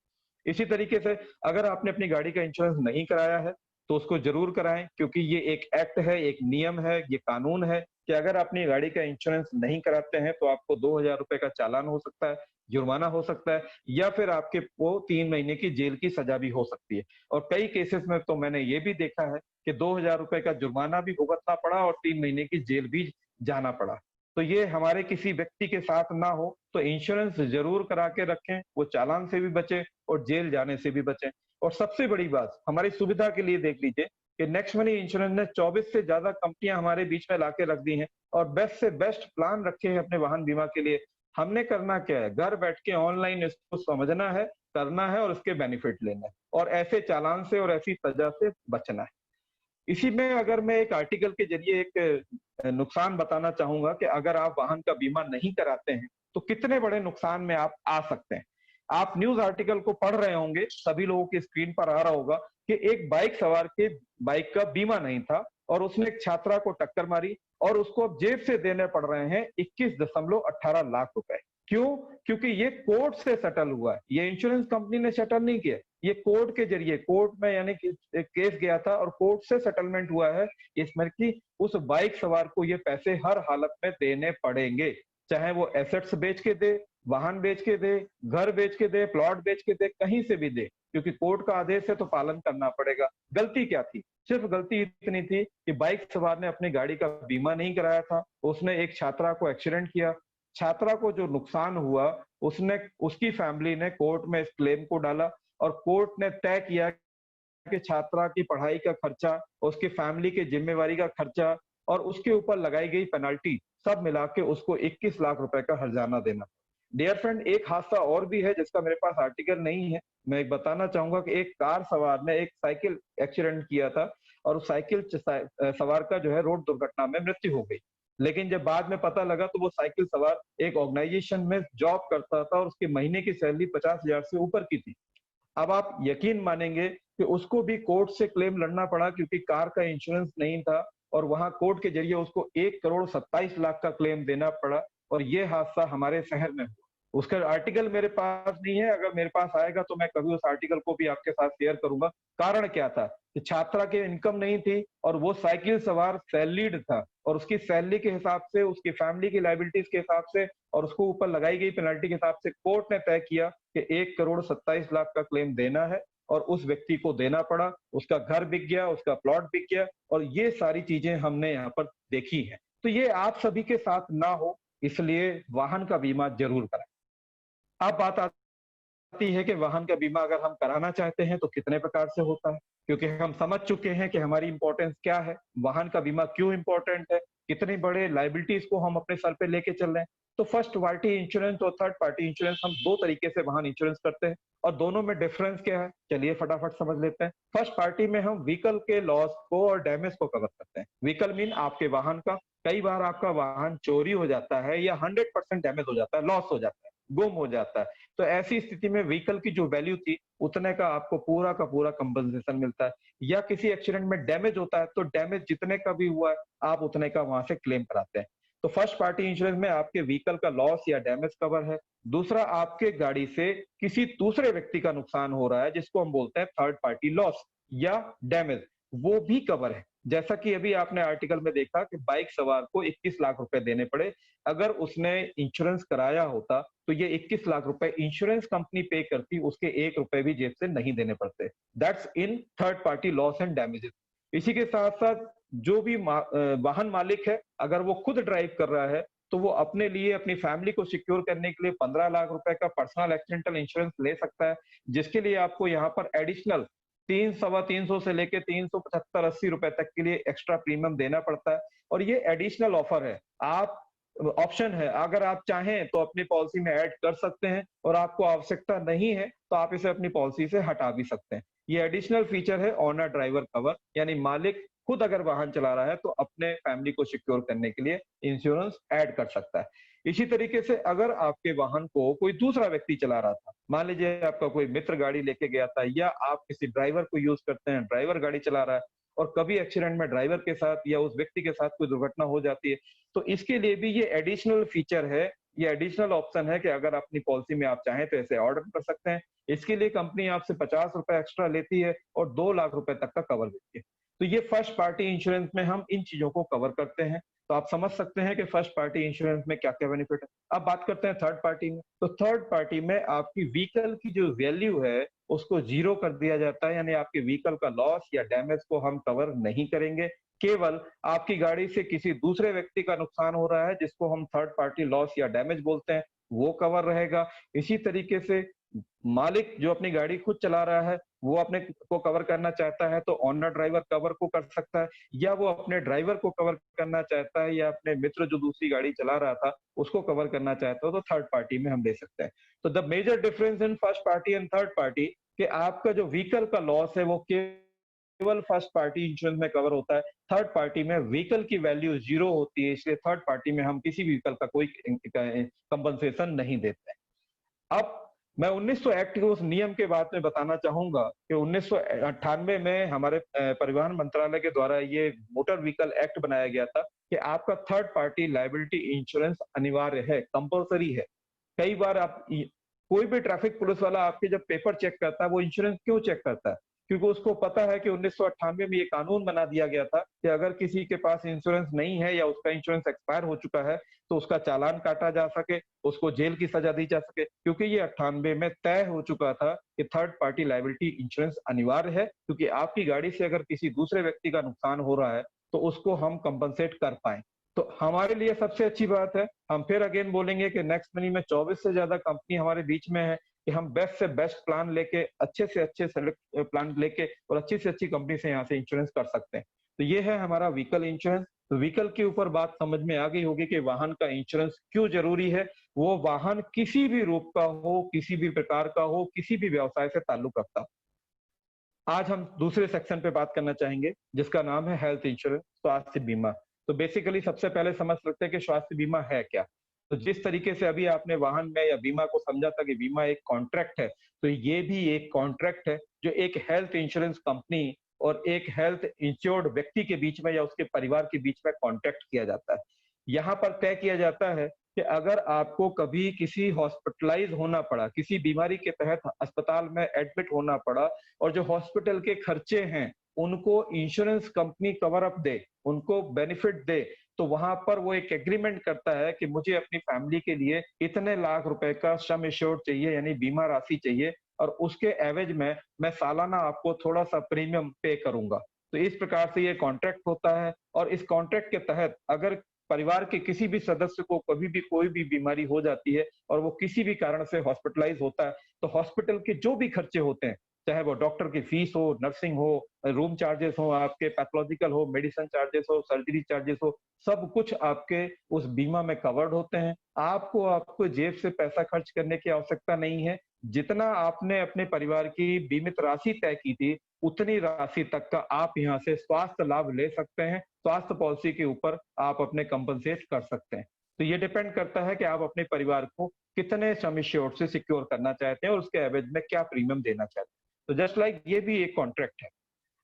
इसी तरीके से अगर आपने अपनी गाड़ी का इंश्योरेंस नहीं कराया है, तो उसको जरूर कराएं, क्योंकि ये एक एक्ट है, एक नियम है, ये कानून है कि अगर अपनी गाड़ी का इंश्योरेंस नहीं कराते हैं तो आपको 2000 रुपए का चालान हो सकता है, जुर्माना हो सकता है, या फिर आपके को 3 महीने की जेल की सजा भी हो सकती है। और कई केसेस में तो मैंने ये भी देखा है कि 2000 रुपए का जुर्माना भी भुगतना पड़ा और 3 महीने की जेल भी जाना पड़ा। तो ये हमारे किसी व्यक्ति के साथ ना हो, तो इंश्योरेंस जरूर करा के रखें, वो चालान से भी बचे और जेल जाने से भी बचे। और सबसे बड़ी बात, हमारी सुविधा के लिए देख लीजिए कि नेक्स्ट मनी इंश्योरेंस ने 24 से ज्यादा कंपनियां हमारे बीच में लाके रख दी हैं और बेस्ट से बेस्ट प्लान रखे हैं अपने वाहन बीमा के लिए। हमने करना क्या है? घर बैठ के ऑनलाइन इसको समझना है, करना है और उसके बेनिफिट लेना है, और ऐसे चालान से और ऐसी सजा से बचना है। इसी में अगर मैं एक आर्टिकल के जरिए एक नुकसान बताना चाहूंगा कि अगर आप वाहन का बीमा नहीं कराते हैं तो कितने बड़े नुकसान में आप आ सकते हैं। आप न्यूज आर्टिकल को पढ़ रहे होंगे, सभी लोगों की स्क्रीन पर आ रहा होगा कि एक बाइक सवार के बाइक का बीमा नहीं था और उसने एक छात्रा को टक्कर मारी और उसको अब जेब से देने पड़ रहे हैं 21.18 लाख रुपए। क्यों? क्योंकि ये कोर्ट से सेटल हुआ है, ये इंश्योरेंस कंपनी ने सेटल नहीं किया, ये कोर्ट के जरिए, कोर्ट में यानी कि एक केस गया था और कोर्ट से सेटलमेंट हुआ है इसमें कि उस बाइक सवार को ये पैसे हर हालत में देने पड़ेंगे, चाहे वो एसेट्स बेच के दे, वाहन बेच के दे, घर बेच के दे, प्लॉट बेच के दे, कहीं से भी दे, क्योंकि कोर्ट का आदेश है तो पालन करना पड़ेगा। गलती क्या थी? सिर्फ गलती इतनी थी कि बाइक सवार ने अपनी गाड़ी का बीमा नहीं कराया था, उसने एक छात्रा को एक्सीडेंट किया, छात्रा को जो नुकसान हुआ उसने, उसकी फैमिली ने कोर्ट में इस क्लेम को डाला और कोर्ट ने तय किया कि छात्रा की पढ़ाई का खर्चा, उसकी फैमिली की जिम्मेवारी का खर्चा और उसके ऊपर लगाई गई पेनल्टी, सब मिला के उसको 21 लाख रुपए का हर्जाना देना। डियर फ्रेंड, एक हादसा और भी है जिसका मेरे पास आर्टिकल नहीं है, मैं एक बताना चाहूंगा कि एक कार सवार ने एक साइकिल एक्सीडेंट किया था और उस साइकिल सवार का जो है रोड दुर्घटना में मृत्यु हो गई। लेकिन जब बाद में पता लगा तो वो साइकिल सवार एक ऑर्गेनाइजेशन में जॉब करता था और उसकी महीने की सैलरी 50,000 से ऊपर की थी। अब आप यकीन मानेंगे कि उसको भी कोर्ट से क्लेम लड़ना पड़ा क्योंकि कार का इंश्योरेंस नहीं था और वहां कोर्ट के जरिए उसको 1,27,00,000 का क्लेम देना पड़ा और ये हादसा हमारे शहर में हुआ। उसका आर्टिकल मेरे पास नहीं है, अगर मेरे पास आएगा तो मैं कभी उस आर्टिकल को भी आपके साथ शेयर करूंगा। कारण क्या था कि छात्रा की इनकम नहीं थी और वो साइकिल सवार सैलरीड था और उसकी सैलरी के हिसाब से, उसकी फैमिली की लाइबिलिटीज के हिसाब से और उसको ऊपर लगाई गई पेनल्टी के हिसाब से कोर्ट ने तय किया कि 1,27,00,000 का क्लेम देना है और उस व्यक्ति को देना पड़ा। उसका घर बिक गया, उसका प्लॉट बिक गया और ये सारी चीजें हमने यहाँ पर देखी है। तो ये आप सभी के साथ ना हो, इसलिए वाहन का बीमा जरूर कराएं। अब बात आती है कि वाहन का बीमा अगर हम कराना चाहते हैं तो कितने प्रकार से होता है, क्योंकि हम समझ चुके हैं कि हमारी इंपॉर्टेंस क्या है, वाहन का बीमा क्यों इंपॉर्टेंट है, कितने बड़े लाइबिलिटीज को हम अपने सर पे लेके चल रहे हैं। तो फर्स्ट पार्टी इंश्योरेंस और थर्ड पार्टी इंश्योरेंस, हम दो तरीके से वाहन इंश्योरेंस करते हैं और दोनों में डिफरेंस क्या है, चलिए फटाफट समझ लेते हैं। फर्स्ट पार्टी में हम व्हीकल के लॉस को और डैमेज को कवर करते हैं। व्हीकल मीन आपके वाहन का, कई बार आपका वाहन चोरी हो जाता है या 100% डैमेज हो जाता है, लॉस हो जाता है, गुम हो जाता है, तो ऐसी स्थिति में व्हीकल की जो वैल्यू थी उतने का आपको पूरा का पूरा कंपनसेशन मिलता है। या किसी एक्सीडेंट में डैमेज होता है तो डैमेज जितने का भी हुआ है आप उतने का वहां से क्लेम कराते हैं। तो फर्स्ट पार्टी इंश्योरेंस में आपके व्हीकल का लॉस या डैमेज कवर है। दूसरा, आपके गाड़ी से किसी दूसरे व्यक्ति का नुकसान हो रहा है जिसको हम बोलते हैं थर्ड पार्टी लॉस या डैमेज, वो भी कवर है। जैसा कि अभी आपने आर्टिकल में देखा कि बाइक सवार को 21 लाख रुपए देने पड़े। अगर उसने इंश्योरेंस कराया होता तो ये 21 लाख रुपए इंश्योरेंस कंपनी पे करती, उसके 1 रुपए भी जेब से नहीं देने पड़ते। That's in third party loss and damages. इसी के साथ-साथ जो भी वाहन मालिक है, अगर वो खुद ड्राइव कर रहा है, तो वो अपने लिए, अपनी फैमिली को सिक्योर करने के लिए 15 लाख रुपए का पर्सनल एक्सीडेंटल इंश्योरेंस ले सकता है, जिसके लिए आपको यहाँ पर एडिशनल 3 सवा 300 से लेके 375-80 रुपए तक के लिए एक्स्ट्रा प्रीमियम देना पड़ता है। और ये एडिशनल ऑफर है। आप ऑप्शन है, अगर आप चाहें तो अपनी पॉलिसी में ऐड कर सकते हैं और आपको आवश्यकता नहीं है, तो आप इसे अपनी पॉलिसी से हटा भी सकते हैं। ये एडिशनल फीचर है ओनर ड्राइवर कवर, यानी मालिक खुद अगर वाहन चला रहा है तो अपने फैमिली को सिक्योर करने के लिए इंश्योरेंस ऐड कर सकता है। इसी तरीके से अगर आपके वाहन को कोई दूसरा व्यक्ति चला रहा था, मान लीजिए आपका कोई मित्र गाड़ी लेके गया था या आप किसी ड्राइवर को यूज करते हैं, ड्राइवर गाड़ी चला रहा है और कभी एक्सीडेंट में ड्राइवर के साथ या उस व्यक्ति के साथ कोई दुर्घटना हो जाती है, तो इसके लिए भी ये एडिशनल फीचर है, ये एडिशनल ऑप्शन है कि अगर अपनी पॉलिसी में आप चाहें तो इसे ऑर्डर कर सकते हैं। इसके लिए कंपनी आपसे 50 रुपए एक्स्ट्रा लेती है और 2 लाख रुपए तक का कवर देती है। तो ये फर्स्ट पार्टी इंश्योरेंस में हम इन चीजों को कवर करते हैं। तो आप समझ सकते हैं कि फर्स्ट पार्टी इंश्योरेंस में क्या-क्या बेनिफिट है। अब बात करते हैं थर्ड पार्टी में। तो थर्ड पार्टी में आपकी व्हीकल की जो वैल्यू है, उसको ज़ीरो कर दिया जाता है, यानी आपके व्हीकल का लॉस या डैमेज को हम कवर नहीं करेंगे। केवल आपकी गाड़ी से किसी दूसरे व्यक्ति का नुकसान हो रहा है, जिसको हम थर्ड पार्टी लॉस या डैमेज बोलते हैं, वो कवर रहेगा। इसी तरीके से मालिक जो अपनी गाड़ी खुद चला रहा है, वो अपने को कवर करना चाहता है तो ओनर ड्राइवर कवर को कर सकता है, या वो अपने ड्राइवर को कवर करना चाहता है या अपने मित्र जो दूसरी गाड़ी चला रहा था उसको कवर करना चाहता है, तो थर्ड पार्टी में हम दे सकते हैं। तो the major difference in first party and third party, कि आपका जो व्हीकल का लॉस है वो केवल फर्स्ट पार्टी इंश्योरेंस में कवर होता है। थर्ड पार्टी में व्हीकल की वैल्यू जीरो होती है, इसलिए थर्ड पार्टी में हम किसी व्हीकल का कोई कंपनसेशन नहीं देते। अब मैं 1900 एक्ट के उस नियम के बारे में बताना चाहूंगा कि 1998 में हमारे परिवहन मंत्रालय के द्वारा ये मोटर व्हीकल एक्ट बनाया गया था कि आपका थर्ड पार्टी लायबिलिटी इंश्योरेंस अनिवार्य है, कंपल्सरी है। कई बार कोई भी ट्रैफिक पुलिस वाला आपके जब पेपर चेक करता है, वो इंश्योरेंस क्यों चेक करता है? क्योंकि उसको पता है कि 1998 में ये कानून बना दिया गया था कि अगर किसी के पास इंश्योरेंस नहीं है या उसका इंश्योरेंस एक्सपायर हो चुका है, तो उसका चालान काटा जा सके, उसको जेल की सजा दी जा सके, क्योंकि ये 98 में तय हो चुका था कि थर्ड पार्टी लायबिलिटी इंश्योरेंस अनिवार्य है, क्योंकि आपकी गाड़ी से अगर किसी दूसरे व्यक्ति का नुकसान हो रहा है, तो उसको हम कंपनसेट कर पाएं। तो हमारे लिए सबसे अच्छी बात है, हम फिर अगेन बोलेंगे कि नेक्स्ट मनी में 24 से ज्यादा कंपनी हमारे बीच में है कि हम बेस्ट से बेस्ट प्लान लेके, अच्छे से अच्छे सेलेक्ट प्लान लेके और अच्छी से अच्छी कंपनी से यहाँ से इंश्योरेंस कर सकते हैं। तो ये है हमारा व्हीकल इंश्योरेंस। तो व्हीकल के ऊपर बात समझ में आ गई होगी कि वाहन का इंश्योरेंस क्यों जरूरी है। वो वाहन किसी भी रूप का हो, किसी भी प्रकार का हो, किसी भी व्यवसाय से ताल्लुक रखता हो। आज हम दूसरे सेक्शन पे बात करना चाहेंगे, जिसका नाम है हेल्थ इंश्योरेंस, स्वास्थ्य बीमा। तो बेसिकली सबसे पहले समझ सकते हैं कि स्वास्थ्य बीमा है क्या। तो जिस तरीके से अभी आपने वाहन में या बीमा को समझा था कि बीमा एक कॉन्ट्रैक्ट है, तो ये भी एक कॉन्ट्रैक्ट है जो एक हेल्थ इंश्योरेंस कंपनी और एक हेल्थ इंश्योर्ड व्यक्ति के बीच में या उसके परिवार के बीच में कॉन्ट्रैक्ट किया जाता है। यहाँ पर तय किया जाता है कि अगर आपको कभी किसी हॉस्पिटलाइज होना पड़ा, किसी बीमारी के तहत अस्पताल में एडमिट होना पड़ा और जो हॉस्पिटल के खर्चे हैं, उनको इंश्योरेंस कंपनी कवर अप दे, उनको बेनिफिट दे, तो वहां पर वो एक एग्रीमेंट करता है कि मुझे अपनी फैमिली के लिए इतने लाख रुपए का सम एश्योर्ड चाहिए, यानी बीमा राशि चाहिए, और उसके एवज में मैं सालाना आपको थोड़ा सा प्रीमियम पे करूंगा। तो इस प्रकार से ये कॉन्ट्रैक्ट होता है और इस कॉन्ट्रैक्ट के तहत अगर परिवार के किसी भी सदस्य को कभी भी कोई भी बीमारी हो जाती है और वो किसी भी कारण से हॉस्पिटलाइज होता है, तो हॉस्पिटल के जो भी खर्चे होते हैं, चाहे वो डॉक्टर की फीस हो, नर्सिंग हो, रूम चार्जेस हो, आपके पैथोलॉजिकल हो, मेडिसिन चार्जेस हो, सर्जरी चार्जेस हो, सब कुछ आपके उस बीमा में कवर्ड होते हैं। आपको आपको जेब से पैसा खर्च करने की आवश्यकता नहीं है। जितना आपने अपने परिवार की बीमित राशि तय की थी, उतनी राशि तक का आप यहाँ से स्वास्थ्य लाभ ले सकते हैं। स्वास्थ्य पॉलिसी के ऊपर आप अपने कंपनसेट कर सकते हैं। तो ये डिपेंड करता है कि आप अपने परिवार को कितने सम एश्योर्ड से सिक्योर करना चाहते हैं और उसके एवज में क्या प्रीमियम देना चाहते हैं। तो जस्ट लाइक ये भी एक कॉन्ट्रैक्ट है।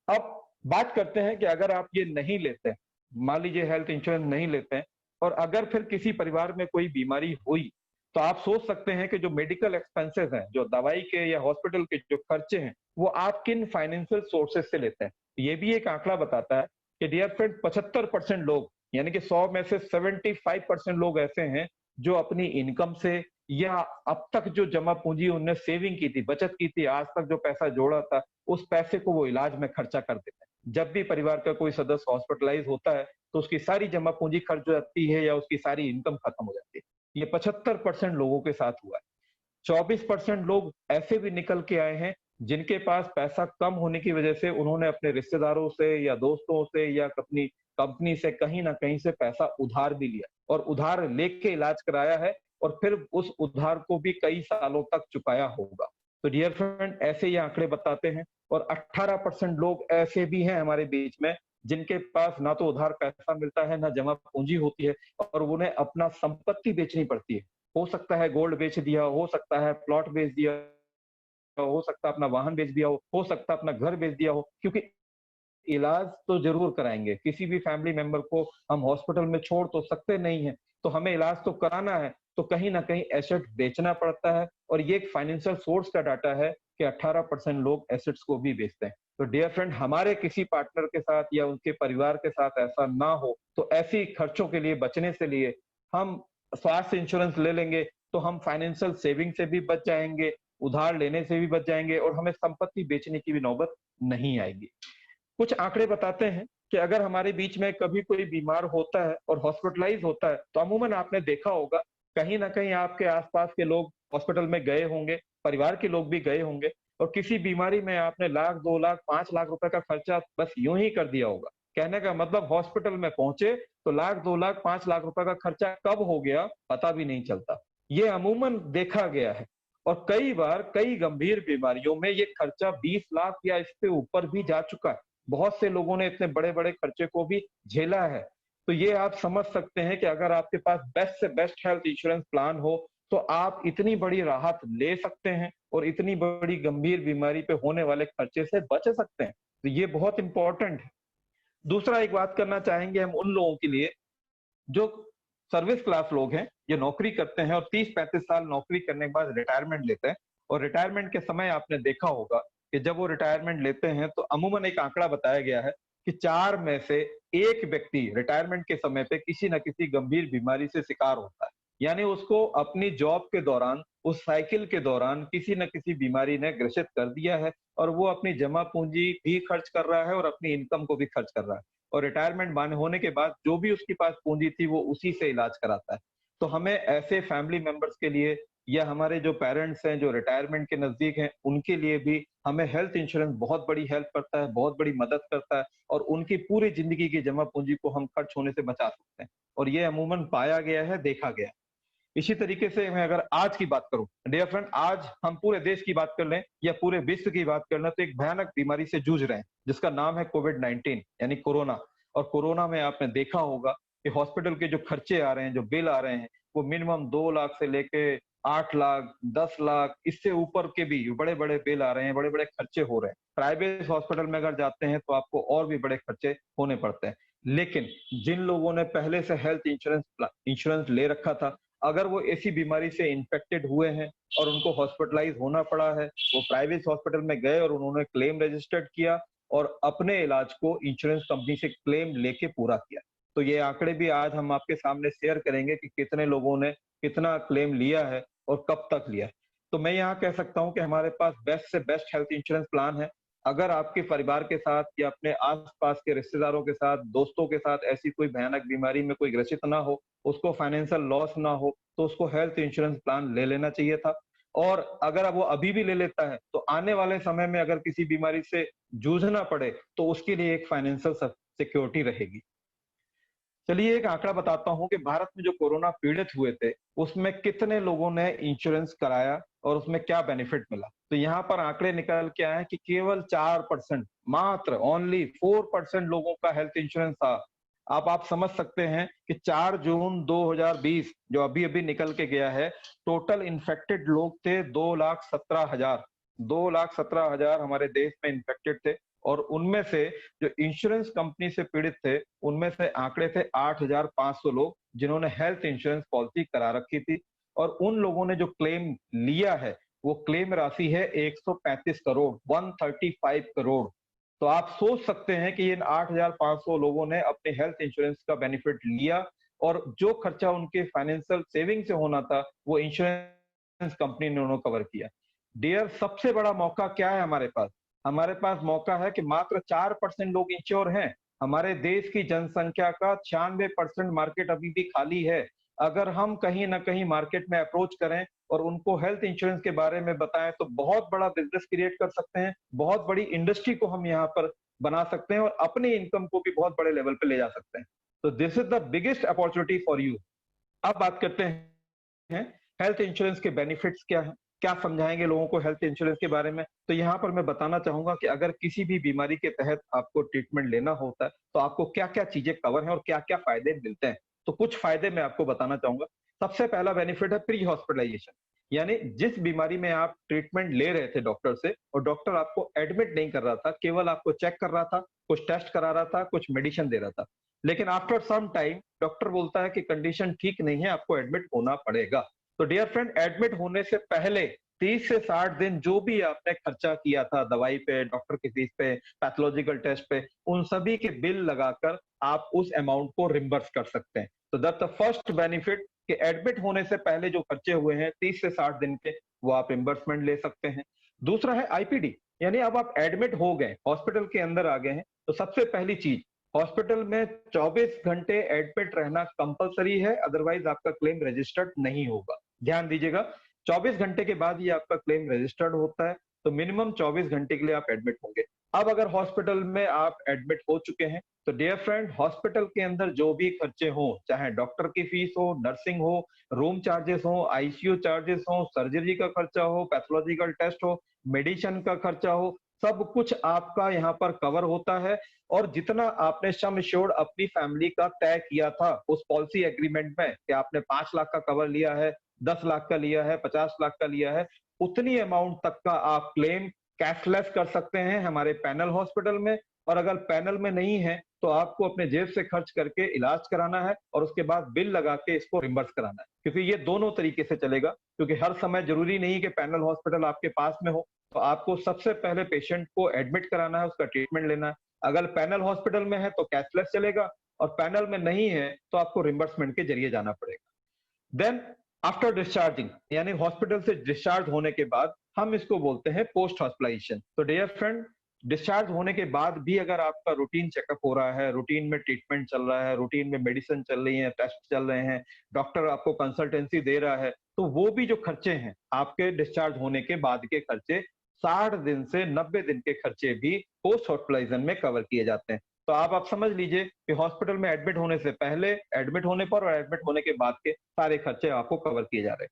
अब बात करते हैं कि अगर आप ये नहीं लेते हैं, मान लीजिए हेल्थ इंश्योरेंस नहीं लेते हैं और अगर फिर किसी परिवार में कोई बीमारी हुई, तो आप सोच सकते हैं कि जो मेडिकल एक्सपेंसेस हैं, जो दवाई के या हॉस्पिटल के जो खर्चे हैं, वो आप किन फाइनेंशियल सोर्सेस से लेते हैं। ये भी एक आंकड़ा बताता है कि डियर फ्रेंड 75% लोग, यानी कि 100 में से 75% लोग ऐसे हैं जो अपनी इनकम से या अब तक जो जमा पूंजी उनने सेविंग की थी, बचत की थी, आज तक जो पैसा जोड़ा था, उस पैसे को वो इलाज में खर्चा कर देते हैं। जब भी परिवार का कोई सदस्य हॉस्पिटलाइज होता है, तो उसकी सारी जमा पूंजी खर्च हो जाती है या उसकी सारी इनकम खत्म हो जाती है। ये 75% लोगों के साथ हुआ है। 24% लोग ऐसे भी निकल के आए हैं जिनके पास पैसा कम होने की वजह से उन्होंने अपने रिश्तेदारों से या दोस्तों से या अपनी कंपनी से कहीं ना कहीं से पैसा उधार भी लिया और उधार लेके इलाज कराया है और फिर उस उधार को भी कई सालों तक चुकाया होगा। तो डियर फ्रेंड, ऐसे ये आंकड़े बताते हैं। और 18% लोग ऐसे भी हैं हमारे बीच में जिनके पास ना तो उधार पैसा मिलता है, ना जमा पूंजी होती है और उन्हें अपना संपत्ति बेचनी पड़ती है। हो सकता है गोल्ड बेच दिया, हो सकता है प्लॉट बेच दिया, हो सकता है अपना वाहन बेच दिया हो सकता है अपना घर बेच दिया हो, क्योंकि इलाज तो जरूर कराएंगे। किसी भी फैमिली मेंबर को हम हॉस्पिटल में छोड़ तो सकते नहीं है, तो हमें इलाज तो कराना है, तो कहीं ना कहीं एसेट बेचना पड़ता है। और ये एक फाइनेंशियल सोर्स का डाटा है कि 18% लोग एसेट्स को भी बेचते हैं। तो डियर फ्रेंड, हमारे किसी पार्टनर के साथ या उनके परिवार के साथ ऐसा ना हो, तो ऐसी खर्चों के लिए बचने से लिए हम स्वास्थ्य इंश्योरेंस ले लेंगे, तो हम फाइनेंशियल सेविंग से भी बच जाएंगे, उधार लेने से भी बच जाएंगे और हमें संपत्ति बेचने की भी नौबत नहीं आएगी। कुछ आंकड़े बताते हैं कि अगर हमारे बीच में कभी कोई बीमार होता है और हॉस्पिटलाइज होता है, तो अमूमन आपने देखा होगा कहीं ना कहीं आपके आसपास के लोग हॉस्पिटल में गए होंगे, परिवार के लोग भी गए होंगे और किसी बीमारी में आपने लाख, 2 लाख, 5 लाख रुपए का खर्चा बस यूं ही कर दिया होगा। कहने का मतलब हॉस्पिटल में पहुंचे तो लाख, 2 लाख, 5 लाख रुपए का खर्चा कब हो गया पता भी नहीं चलता। ये अमूमन देखा गया है। और कई बार कई गंभीर बीमारियों में ये खर्चा 20 लाख या इससे ऊपर भी जा चुका है। बहुत से लोगों ने इतने बड़े-बड़े खर्चे को भी झेला है। तो ये आप समझ सकते हैं कि अगर आपके पास बेस्ट से बेस्ट हेल्थ इंश्योरेंस प्लान हो, तो आप इतनी बड़ी राहत ले सकते हैं और इतनी बड़ी गंभीर बीमारी पे होने वाले खर्चे से बच सकते हैं। तो ये बहुत इंपॉर्टेंट है। दूसरा एक बात करना चाहेंगे हम उन लोगों के लिए जो सर्विस क्लास लोग हैं, ये नौकरी करते हैं और 30-35 साल नौकरी करने के बाद रिटायरमेंट लेते हैं। और रिटायरमेंट के समय आपने देखा होगा कि जब वो रिटायरमेंट लेते हैं तो अमूमन एक आंकड़ा बताया गया है कि 4 में से 1 व्यक्ति रिटायरमेंट के समय पे किसी न किसी गंभीर बीमारी से शिकार होता है। यानी उसको अपनी जॉब के दौरान, उस साइकिल के दौरान किसी न किसी बीमारी ने ग्रसित कर दिया है और वो अपनी जमा पूंजी भी खर्च कर रहा है और अपनी इनकम को भी खर्च कर रहा है। और रिटायरमेंट माने होने के बाद जो भी उसके पास पूंजी थी वो उसी से इलाज कराता है। तो हमें ऐसे फैमिली मेंबर्स के लिए या हमारे जो पेरेंट्स हैं जो रिटायरमेंट के नजदीक हैं उनके लिए भी हमें हेल्थ इंश्योरेंस बहुत बड़ी हेल्प करता है, बहुत बड़ी मदद करता है और उनकी पूरी जिंदगी की जमा पूंजी को हम खर्च होने से बचा सकते हैं। और ये अमूमन पाया गया है, देखा गया है। इसी तरीके से मैं अगर आज की बात करूं, डियर फ्रेंड, आज हम पूरे देश की बात कर लें या पूरे विश्व की बात कर लें तो एक भयानक बीमारी से जूझ रहे हैं जिसका नाम है कोविड-19 यानी कोरोना। और कोरोना में आपने देखा होगा कि हॉस्पिटल के जो खर्चे आ रहे हैं, जो बिल आ रहे हैं, वो मिनिमम 2 लाख से लेके 8 लाख, 10 लाख, इससे ऊपर के भी बड़े-बड़े बिल आ रहे हैं, बड़े-बड़े खर्चे हो रहे हैं। प्राइवेट हॉस्पिटल में अगर जाते हैं तो आपको और भी बड़े खर्चे होने पड़ते हैं। लेकिन जिन लोगों ने पहले से हेल्थ इंश्योरेंस ले रखा था, अगर वो ऐसी बीमारी से इन्फेक्टेड हुए हैं और उनको हॉस्पिटलाइज होना पड़ा है, वो प्राइवेट हॉस्पिटल में गए और उन्होंने क्लेम रजिस्टर्ड किया और अपने इलाज को इंश्योरेंस कंपनी से क्लेम लेके पूरा किया। तो ये आंकड़े भी आज हम आपके सामने शेयर करेंगे कि कितने लोगों ने कितना क्लेम लिया है और कब तक लिया है। तो मैं यहाँ कह सकता हूँ कि हमारे पास बेस्ट से बेस्ट हेल्थ इंश्योरेंस प्लान है। अगर आपके परिवार के साथ या अपने आस-पास के रिश्तेदारों के साथ, दोस्तों के साथ ऐसी कोई भयानक बीमारी में कोई ग्रसित ना हो, उसको फाइनेंशियल लॉस ना हो, तो उसको हेल्थ इंश्योरेंस प्लान ले लेना चाहिए था। और अगर वो अभी भी ले लेता है, तो आने वाले समय में अगर किसी बीमारी से जूझना पड़े, तो उसके लिए एक फाइनेंशियल सिक्योरिटी रहेगी। चलिए एक आंकड़ा बताता हूँ कि भारत में जो कोरोना पीड़ित हुए थे, उसमें कितने लोगों ने इंश्योरेंस कराया और उसमें क्या बेनिफिट मिला। तो यहाँ पर आंकड़े निकल के आए हैं कि केवल 4%, मात्र ओनली 4% लोगों का हेल्थ इंश्योरेंस था। अब आप समझ सकते हैं कि 4 जून 2020 जो अभी-अभी निकल के गया है, टोटल इन्फेक्टेड लोग थे 2,17,000। 2,17,000 हमारे देश में इन्फेक्टेड थे और उनमें से जो इंश्योरेंस कंपनी से पीड़ित थे, उनमें से आंकड़े थे 8,500 लोग जिन्होंने हेल्थ इंश्योरेंस पॉलिसी करा रखी थी। और उन लोगों ने जो क्लेम लिया है, वो क्लेम राशि है 135 करोड़, 135 करोड़। तो आप सोच सकते हैं कि इन 8,500 लोगों ने अपने हेल्थ इंश्योरेंस का बेनिफिट लिया और जो खर्चा उनके फाइनेंशियल सेविंग से होना था, वो इंश्योरेंस कंपनी ने उन्हें कवर किया। डियर, सबसे बड़ा मौका क्या है हमारे पास? हमारे पास मौका है कि मात्र 4% लोग इंश्योर हैं। हमारे देश की जनसंख्या का 96% मार्केट अभी भी खाली है। अगर हम कहीं न कहीं मार्केट में अप्रोच करें और उनको हेल्थ इंश्योरेंस के बारे में बताएँ, तो बहुत बड़ा बिज़नेस क्रिएट कर सकते हैं, बहुत बड़ी इंडस्ट्री को हम यहाँ पर बना सकते हैं और अपनी इनकम को भी बहुत बड़े लेवल पे ले जा सकते हैं। तो this is the biggest opportunity for you. अब बात करते हैं हेल्थ इंश्योरेंस के बेनिफिट्स क्या हैं? क्या समझाएँगे लोगों को हेल्थ इंश्योरेंस के बारे में? तो यहाँ पर मैं बताना चाहूँगा कि अगर किसी भी बीमारी के तहत आपको ट्रीटमेंट लेना होता है, तो आपको क्या-क्या चीज़ें कवर हैं और क्या-क्या फ़ायदे मिलते हैं? तो कुछ फ़ायदे मैं आपको बताना चाहूँगा। सबसे पहला बेनिफिट है प्री हॉस्पिटलाइज़ेशन, यानी जिस बीमारी में आप ट्रीटमेंट ले रहे थे डॉक्टर से और डॉक्टर आपको एडमिट नहीं कर रहा था, केवल आपको चेक कर रहा था, कुछ टेस्ट करा रहा था, कुछ मेडिसिन दे रहा था। लेकिन आफ्टर सम टाइम डॉक्टर बोलता है कि कंडीशन ठीक नहीं है, आपको एडमिट होना पड़ेगा। तो डियर फ्रेंड, एडमिट होने से पहले 30 से 60 दिन जो भी आपने खर्चा किया था दवाई पे, डॉक्टर की फीस पे, पैथोलॉजिकल टेस्ट पे, उन सभी के बिल लगाकर आप उस अमाउंट को रिम्बर्स कर सकते हैं। तो दैट्स द फर्स्ट बेनिफिट कि एडमिट होने से पहले जो खर्चे हुए हैं 30 से 60 दिन के, वो आप रिम्बर्समेंट ले सकते हैं। दूसरा है आईपीडी, यानी अब आप एडमिट हो गए, हॉस्पिटल के अंदर आ गए हैं, तो सबसे पहली चीज हॉस्पिटल में 24 घंटे एडमिट रहना कंपलसरी है, अदरवाइज आपका क्लेम रजिस्टर्ड नहीं होगा। ध्यान दीजिएगा, 24 घंटे के बाद ही आपका क्लेम रजिस्टर्ड होता है, तो मिनिमम 24 घंटे के लिए आप एडमिट होंगे। अब अगर हॉस्पिटल में आप एडमिट हो चुके हैं, तो डियर फ्रेंड, हॉस्पिटल के अंदर जो भी खर्चे हों, चाहे डॉक्टर की फीस हो, नर्सिंग हो, रूम चार्जेस हो, आईसीयू चार्जेस हो, सर्जरी का खर्चा हो, पैथोलॉजिकल टेस्ट हो, मेडिसिन का खर्चा हो, सब कुछ आपका यहाँ पर कवर होता है। और जितना आपने सम एश्योर्ड अपनी फैमिली का तय किया था उस पॉलिसी एग्रीमेंट में कि आपने 5 लाख का कवर लिया है, 10 लाख का लिया है, 50 लाख का लिया है, उतनी अमाउंट तक का आप क्लेम कैशलेस कर सकते हैं हमारे पैनल हॉस्पिटल में। और अगर पैनल में नहीं है, तो आपको अपने जेब से खर्च करके इलाज कराना है और उसके बाद बिल लगा के इसको रिम्बर्स कराना है, क्योंकि ये दोनों तरीके से चलेगा। क्योंकि हर समय जरूरी नहीं कि पैनल हॉस्पिटल आपके पास में हो, तो आपको सबसे पहले पेशेंट को एडमिट कराना है, उसका ट्रीटमेंट लेना है। अगर पैनल हॉस्पिटल में है तो कैशलेस चलेगा, और पैनल में नहीं है तो आपको रिम्बर्समेंट के जरिए जाना पड़ेगा। देन आफ्टर डिस्चार्जिंग, यानी हॉस्पिटल से डिस्चार्ज होने के बाद हम इसको बोलते हैं पोस्ट हॉस्पिटलाइजेशन। तो डियर फ्रेंड, डिस्चार्ज होने के बाद भी अगर आपका रूटीन चेकअप हो रहा है, रूटीन में ट्रीटमेंट चल रहा है, रूटीन में मेडिसिन चल रही है, टेस्ट चल रहे हैं, डॉक्टर आपको कंसल्टेंसी दे रहा है, तो वो भी जो खर्चे हैं आपके डिस्चार्ज होने के बाद के खर्चे, 60 दिन से 90 दिन के खर्चे भी पोस्ट हॉस्पिटलाइजेशन में कवर किए जाते हैं। तो आप समझ लीजिए कि हॉस्पिटल में एडमिट होने से पहले, एडमिट होने पर और एडमिट होने के बाद के सारे खर्चे आपको कवर किए जा रहे हैं।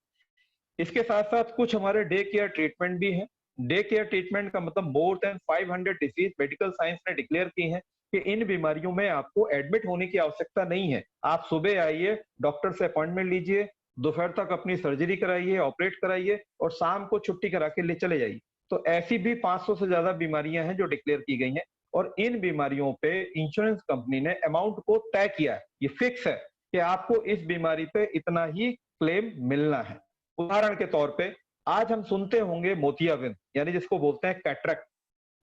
इसके साथ-साथ कुछ हमारे डे केयर ट्रीटमेंट भी हैं। डे केयर ट्रीटमेंट का मतलब more than 500 disease medical science ने डिक्लेयर की हैं कि इन बीमारियों में आपको एडमिट होने की आवश्यकता नहीं है। आप सुबह आइए, डॉक्टर से अपॉइंटमेंट लीजिए, दोपहर तक अपनी सर्जरी कराइए, ऑपरेट कराइए और शाम को छुट्टी करा के ले चले जाइए। तो ऐसी भी 500 से ज्यादा बीमारियां हैं जो डिक्लेयर की गई हैं, और इन बीमारियों पे इंश्योरेंस कंपनी ने अमाउंट को तय किया है। ये फिक्स है कि आपको इस बीमारी पे इतना ही क्लेम मिलना है। उदाहरण के तौर पे आज हम सुनते होंगे मोतियाबिंद, यानी जिसको बोलते हैं कैटरेक्ट।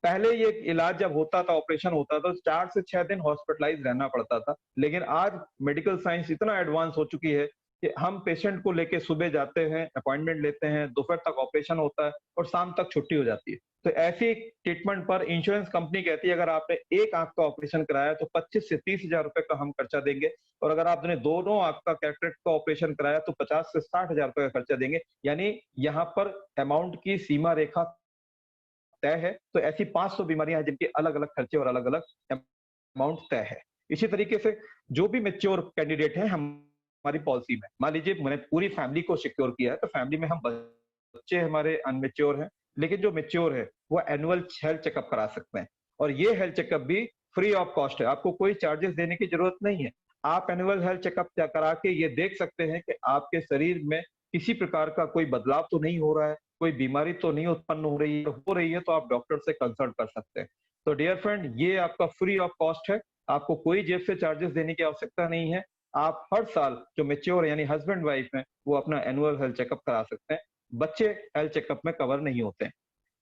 पहले ये इलाज जब होता था, ऑपरेशन होता था, तो 4 से 6 दिन हॉस्पिटलाइज रहना पड़ता था। लेकिन आज मेडिकल साइंस इतना एडवांस हो चुकी है कि हम पेशेंट को लेके सुबह जाते हैं, अपॉइंटमेंट लेते हैं, दोपहर तक ऑपरेशन होता है और शाम तक छुट्टी हो जाती है। तो ऐसी ट्रीटमेंट पर इंश्योरेंस कंपनी कहती है अगर आपने एक आंख का ऑपरेशन कराया तो 25 से 30 हजार रुपए का हम खर्चा देंगे, और अगर आपने दोनों आंख का कैटरेक्ट का ऑपरेशन कराया तो 50 से 60 हजार रुपए का खर्चा देंगे। यानी यहाँ पर अमाउंट की सीमा रेखा तय है। तो ऐसी 500 बीमारियां हैं जिनके अलग अलग खर्चे और अलग अलग अमाउंट तय है। इसी तरीके से जो भी मेच्योर कैंडिडेट हैं हमारी पॉलिसी में, मान लीजिए मैंने पूरी फैमिली को सिक्योर किया है, तो फैमिली में हम बच्चे हमारे अनमेच्योर हैं, लेकिन जो मेच्योर है वो एनुअल हेल्थ चेकअप करा सकते हैं, और ये हेल्थ चेकअप भी फ्री ऑफ कॉस्ट है, आपको कोई चार्जेस देने की जरूरत नहीं है। आप एनुअल हेल्थ चेकअप करा के ये देख सकते हैं कि आपके शरीर में किसी प्रकार का कोई बदलाव तो नहीं हो रहा है, कोई बीमारी तो नहीं उत्पन्न हो रही है तो आप डॉक्टर से कंसल्ट कर सकते हैं। तो डियर फ्रेंड, ये आपका फ्री ऑफ कॉस्ट है, आपको कोई जेब से चार्जेस देने की आवश्यकता नहीं है। आप हर साल जो मेच्योर यानी हस्बैंड वाइफ हैं वो अपना एनुअल हेल्थ चेकअप करा सकते हैं। बच्चे हेल्थ चेकअप में कवर नहीं होते हैं।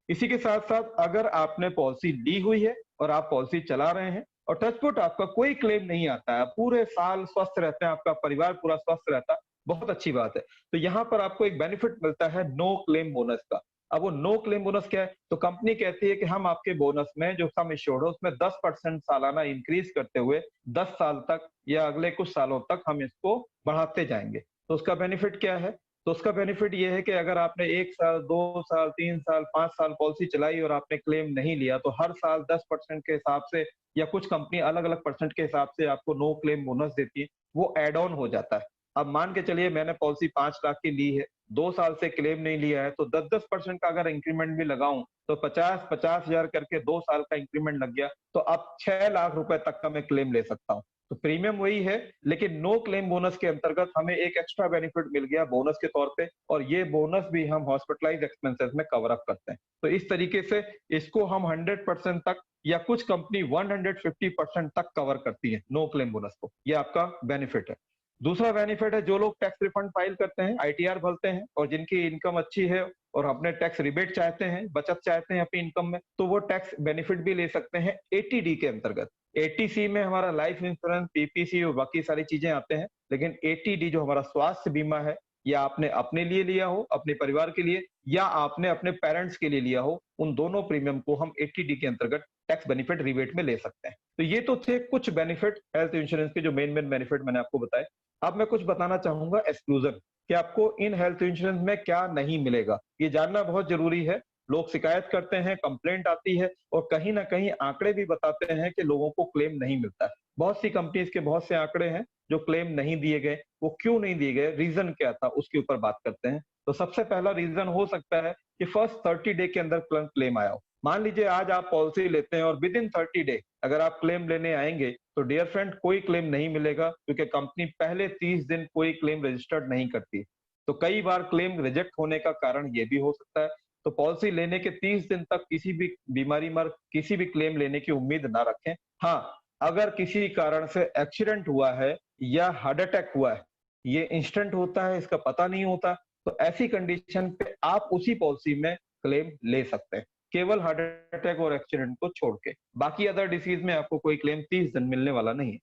इसी के साथ साथ अगर आपने पॉलिसी ली हुई है और आप पॉलिसी चला रहे हैं और टचवुड आपका कोई क्लेम नहीं आता है, पूरे साल स्वस्थ रहते हैं, आपका परिवार पूरा स्वस्थ रहता है, बहुत अच्छी बात है। तो यहाँ पर आपको एक बेनिफिट मिलता है नो क्लेम बोनस का। अब वो नो क्लेम बोनस क्या है? तो कंपनी कहती है कि हम आपके बोनस में जो सम एश्योर्ड है उसमें 10% सालाना इंक्रीज करते हुए 10 साल तक या अगले कुछ सालों तक हम इसको बढ़ाते जाएँगे। तो उसका बेनिफिट क्या है? तो उसका बेनिफिट ये है कि अगर आपने 1 साल, 2 साल, 3 साल, 5 साल पॉलिसी चलाई और आपने क्लेम नहीं लिया, तो हर साल 10% के हिसाब से या कुछ कंपनी अलग-अलग परसेंट के हिसाब से आपको नो क्लेम बोनस देती है, वो ऐड ऑन हो जाता है। अब मान के चलिए मैंने पॉलिसी 5 लाख की ली है, 2 साल से क्लेम नहीं लिया है, तो 10-10% का अगर इंक्रीमेंट भी लगाऊँ, तो 50-50 हज़ार करके 2 साल का इंक्रीमेंट लग गया, तो अब 6 लाख रुपए तक का मैं क्लेम ले सकता हूँ। तो प्रीमियम वही है, लेकिन नो क्लेम बोनस के अंतर्गत हमें एक एक्स्ट्रा बेनिफिट मिल गया बोनस के तौर पे और ये बोनस भी हम हॉस्पिटलाइज्ड एक्सपेंसेस में कवर अप करते हैं। तो इस तरीके से इसको हम 100% तक या कुछ कंपनी 150% तक कवर करती है नो क्लेम बोनस को। ये आपका बेनिफिट है। दूसरा बेनिफिट है जो लोग टैक्स रिफंड फाइल करते हैं, आईटीआर भरते हैं और जिनकी इनकम अच्छी है और अपने टैक्स रिबेट चाहते हैं, बचत चाहते हैं अपनी इनकम में, तो वो टैक्स बेनिफिट भी ले सकते हैं 80D के अंतर्गत। 80C में हमारा लाइफ इंश्योरेंस, पीपीसी और बाकी सारी चीजें आते हैं, लेकिन 80D जो हमारा स्वास्थ्य बीमा है, या आपने अपने लिए लिया हो, अपने परिवार के लिए या आपने अपने पेरेंट्स के लिए लिया हो, उन दोनों प्रीमियम को हम 80D के अंतर्गत टैक्स बेनिफिट रिबेट में ले सकते हैं। तो ये तो थे कुछ बेनिफिट हेल्थ इंश्योरेंस के जो मेन बेनिफिट मैंने आपको बताए। अब मैं कुछ बताना चाहूंगा एक्सक्लूजन कि आपको इन हेल्थ इंश्योरेंस में क्या नहीं मिलेगा। ये जानना बहुत जरूरी है। लोग शिकायत करते हैं, कंप्लेंट आती है और कहीं ना कहीं आंकड़े भी बताते हैं कि लोगों को क्लेम नहीं मिलता है। बहुत सी कंपनीज के बहुत से आंकड़े हैं जो क्लेम नहीं दिए गए, वो क्यों नहीं दिए गए, रीजन क्या था, उसके ऊपर बात करते हैं। तो सबसे पहला रीजन हो सकता है कि फर्स्ट 30 डे के अंदर क्लेम आया हो। मान लीजिए आज आप पॉलिसी लेते हैं और विद इन 30 डे अगर आप क्लेम लेने आएंगे तो डियर फ्रेंड कोई क्लेम नहीं मिलेगा, क्योंकि कंपनी पहले 30 दिन कोई क्लेम रजिस्टर्ड नहीं करती। तो कई बार क्लेम रिजेक्ट होने का कारण ये भी हो सकता है। तो पॉलिसी लेने के 30 दिन तक किसी भी बीमारी में किसी भी क्लेम लेने की उम्मीद ना रखें। हाँ, अगर किसी कारण से एक्सीडेंट हुआ है या हार्ट अटैक हुआ है, ये इंस्टेंट होता है, इसका पता नहीं होता, तो ऐसी कंडीशन पे आप उसी पॉलिसी में क्लेम ले सकते हैं, केवल हार्ट अटैक और एक्सीडेंट को छोड़ के। बाकी अदर डिसीज में आपको कोई क्लेम 30 दिन मिलने वाला नहीं है।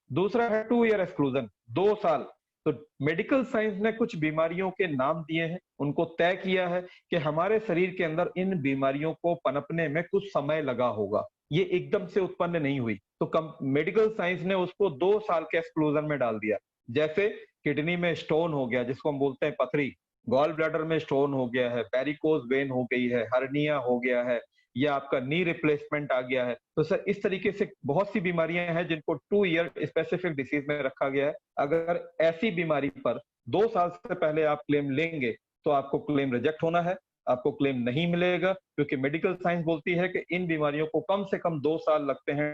दूसरा है 2 ईयर एक्सक्लूजन, 2 साल। तो मेडिकल साइंस ने कुछ बीमारियों के नाम दिए हैं, उनको तय किया है कि हमारे शरीर के अंदर इन बीमारियों को पनपने में कुछ समय लगा होगा, ये एकदम से उत्पन्न नहीं हुई। तो मेडिकल साइंस ने उसको 2 साल के एक्सक्लूजन में डाल दिया। जैसे किडनी में स्टोन हो गया, जिसको हम बोलते हैं पथरी, गॉल ब्लैडर में स्टोन हो गया है, वेरिकोज वेन हो गई है, हर्निया हो गया है, या आपका नी रिप्लेसमेंट आ गया है। तो सर इस तरीके से बहुत सी बीमारियां हैं जिनको 2 ईयर स्पेसिफिक डिसीज में रखा गया है। अगर ऐसी बीमारी पर 2 साल से पहले आप क्लेम लेंगे तो आपको क्लेम रिजेक्ट होना है, आपको क्लेम नहीं मिलेगा, क्योंकि मेडिकल साइंस बोलती है कि इन बीमारियों को कम से कम 2 साल लगते हैं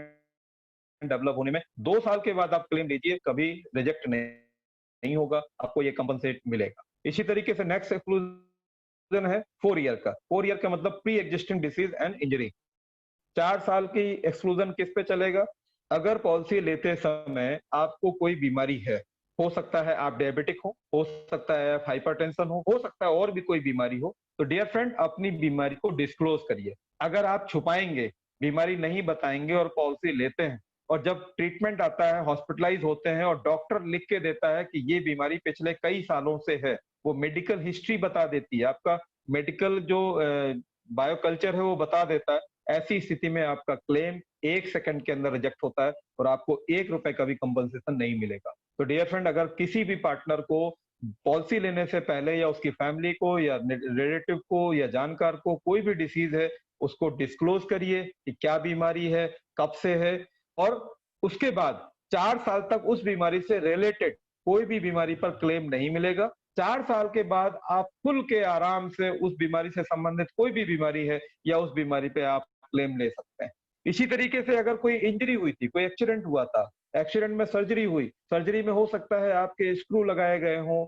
डेवलप होने में। 2 साल के बाद आप क्लेम लीजिए, कभी रिजेक्ट नहीं होगा, आपको ये कंपनसेट मिलेगा। इसी तरीके से नेक्स्ट एक्सक्लूजन है 4 ईयर का। 4 ईयर का मतलब pre existing disease and injury. 4 साल की एक्सक्लूजन किस पे चलेगा? अगर पॉलिसी लेते समय आपको कोई बीमारी है, हो सकता है आप डायबिटिक हो सकता है आप हाइपरटेंशन हो सकता है और भी कोई बीमारी हो, तो डियर फ्रेंड अपनी बीमारी को डिस्क्लोज करिए। अगर आप छुपाएंगे, बीमारी नहीं बताएंगे और पॉलिसी लेते हैं और जब ट्रीटमेंट आता है, हॉस्पिटलाइज होते हैं और डॉक्टर लिख के देता है कि ये बीमारी पिछले कई सालों से है, वो मेडिकल हिस्ट्री बता देती है, आपका मेडिकल जो बायोकल्चर है वो बता देता है। ऐसी स्थिति में आपका क्लेम 1 सेकंड के अंदर रिजेक्ट होता है और आपको 1 रुपए का भी कंपनसेशन नहीं मिलेगा। तो डियर फ्रेंड अगर किसी भी पार्टनर को पॉलिसी लेने से पहले या उसकी फैमिली को या रिलेटिव को या जानकार को कोई भी डिसीज है, उसको डिस्क्लोज करिए कि क्या बीमारी है, कब से है, और उसके बाद 4 साल तक उस बीमारी से रिलेटेड कोई भी बीमारी पर क्लेम नहीं मिलेगा। 4 साल के बाद आप खुल के आराम से उस बीमारी से संबंधित कोई भी बीमारी है या उस बीमारी पे आप क्लेम ले सकते हैं। इसी तरीके से अगर कोई इंजरी हुई थी, कोई एक्सीडेंट हुआ था, एक्सीडेंट में सर्जरी हुई, सर्जरी में हो सकता है आपके स्क्रू लगाए गए हों,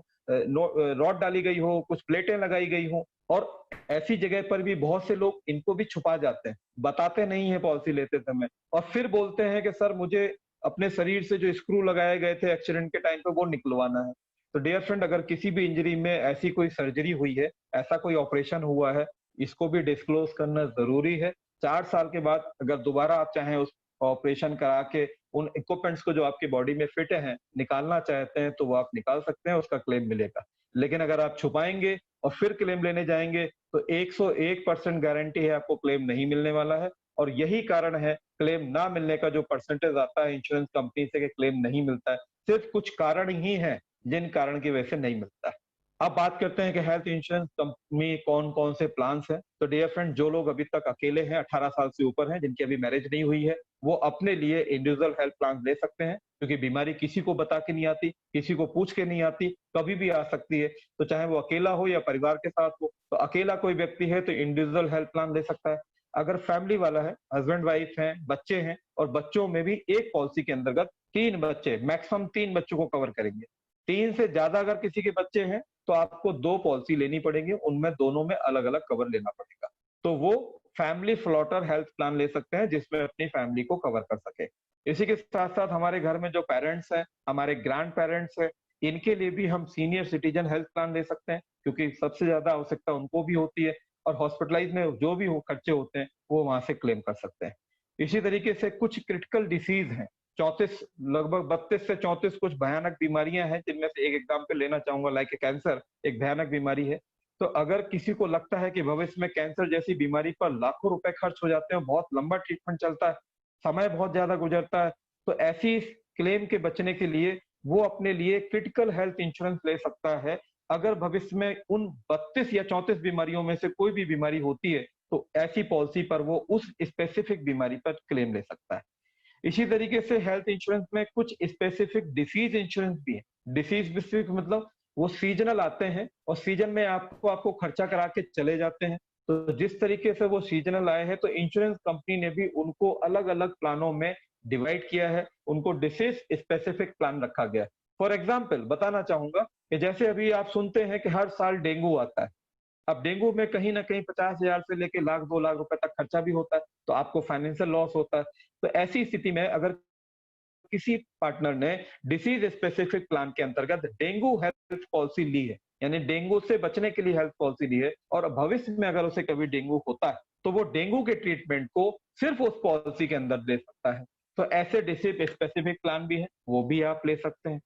रॉड डाली गई हो, कुछ प्लेटें लगाई गई हों, और ऐसी जगह पर भी बहुत से लोग इनको भी छुपा जाते हैं, बताते नहीं है पॉलिसी लेते समय और फिर बोलते हैं कि सर मुझे अपने शरीर से जो स्क्रू लगाए गए थे एक्सीडेंट के टाइम पे वो निकलवाना है। तो डियर फ्रेंड अगर किसी भी इंजरी में ऐसी कोई सर्जरी हुई है, ऐसा कोई ऑपरेशन हुआ है, इसको भी डिस्क्लोज करना जरूरी है। 4 साल के बाद अगर दोबारा आप चाहें उस ऑपरेशन करा के उन इक्विपमेंट्स को जो आपकी बॉडी में फिट हैं, निकालना चाहते हैं, तो वो आप निकाल सकते हैं, उसका क्लेम मिलेगा। लेकिन अगर आप छुपाएँगे और फिर क्लेम लेने जाएँगे, तो 101% गारंटी है आपको क्लेम नहीं मिलने वाला है। और यही कारण है क्लेम ना मिलने का जो परसेंटेज आता है इंश्योरेंस कंपनी से कि क्लेम नहीं मिलता है, सिर्फ कुछ कारण ही हैं, जिन कारण की वजह से नहीं मिलता है। अब बात करते हैं कि हेल्थ इंश्योरेंस कंपनी कौन-कौन से प्लान्स हैं। तो डियर फ्रेंड, जो लोग अभी तक अकेले हैं, 18 साल से ऊपर हैं, जिनकी अभी मैरिज नहीं हुई है, वो अपने लिए इंडिविजुअल हेल्थ प्लान ले सकते हैं, क्योंकि बीमारी किसी को बता के नहीं आती, किसी को पूछ के नहीं आती, कभी भी आ सकती है। तो चाहे वो अकेला हो या परिवार के साथ हो, तो अकेला कोई व्यक्ति है तो इंडिविजुअल हेल्थ प्लान ले सकता है। अगर फैमिली वाला है, हस्बैंड वाइफ हैं, बच्चे हैं और बच्चों में भी एक पॉलिसी के अंतर्गत 3 बच्चे, मैक्सिमम 3 बच्चों को कवर करेंगे। 3 से ज्यादा अगर किसी के बच्चे हैं, तो आपको 2 पॉलिसी लेनी पड़ेगी, उनमें दोनों में अलग-अलग कवर लेना पड़ेगा। तो वो फैमिली फ्लॉटर हेल्थ प्लान ले सकते हैं, जिसमें अपनी फैमिली को कवर कर सके। इसी के साथ-साथ हमारे घर में जो पेरेंट्स हैं, हमारे ग्रैंड पेरेंट्स हैं, इनके लिए भी हम सीनियर सिटीजन हेल्थ प्लान ले सकते हैं, क्योंकि सबसे ज्यादा आवश्यकता उनको भी होती है और हॉस्पिटलाइज में जो भी खर्चे होते हैं, वो वहां से क्लेम कर सकते हैं। इसी तरीके से कुछ क्रिटिकल डिसीज हैं, 34 लगभग 32 से 34 कुछ भयानक बीमारियां हैं, जिनमें से एक एग्जाम्पल लेना चाहूंगा, लाइक कैंसर एक भयानक बीमारी है। तो अगर किसी को लगता है कि भविष्य में कैंसर जैसी बीमारी पर लाखों रुपए खर्च हो जाते हैं, बहुत लंबा ट्रीटमेंट चलता है, समय बहुत ज्यादा गुजरता है, तो ऐसी क्लेम के बचने के लिए वो अपने लिए क्रिटिकल हेल्थ इंश्योरेंस ले सकता है। अगर भविष्य में उन 32 या 34 बीमारियों में से कोई भी बीमारी होती है, तो ऐसी पॉलिसी पर वो उस स्पेसिफिक बीमारी पर क्लेम ले सकता है। इसी तरीके से हेल्थ इंश्योरेंस में कुछ स्पेसिफिक डिसीज इंश्योरेंस भी है। डिसीज स्पेसिफिक मतलब वो सीजनल आते हैं और सीजन में आपको आपको खर्चा करा के चले जाते हैं। तो जिस तरीके से वो सीजनल आए हैं, तो इंश्योरेंस कंपनी ने भी उनको अलग-अलग प्लानों में डिवाइड किया है, उनको डिसीज स्पेसिफिक प्लान रखा गया है। फॉर एग्जाम्पल बताना चाहूंगा कि जैसे अभी आप सुनते हैं कि हर साल डेंगू आता है। अब डेंगू में कहीं न कहीं 50,000 से लेके लाख 2 लाख रुपए तक खर्चा भी होता है, तो आपको फाइनेंशियल लॉस होता है। तो ऐसी स्थिति में अगर किसी पार्टनर ने डिसीज स्पेसिफिक प्लान के अंतर्गत डेंगू हेल्थ पॉलिसी ली है, यानी डेंगू से बचने के लिए हेल्थ पॉलिसी ली है और भविष्य में अगर उसे कभी डेंगू होता है, तो वो डेंगू के ट्रीटमेंट को सिर्फ उस पॉलिसी के अंदर ले सकता है। तो ऐसे डिसीज स्पेसिफिक प्लान भी है, वो भी आप ले सकते हैं।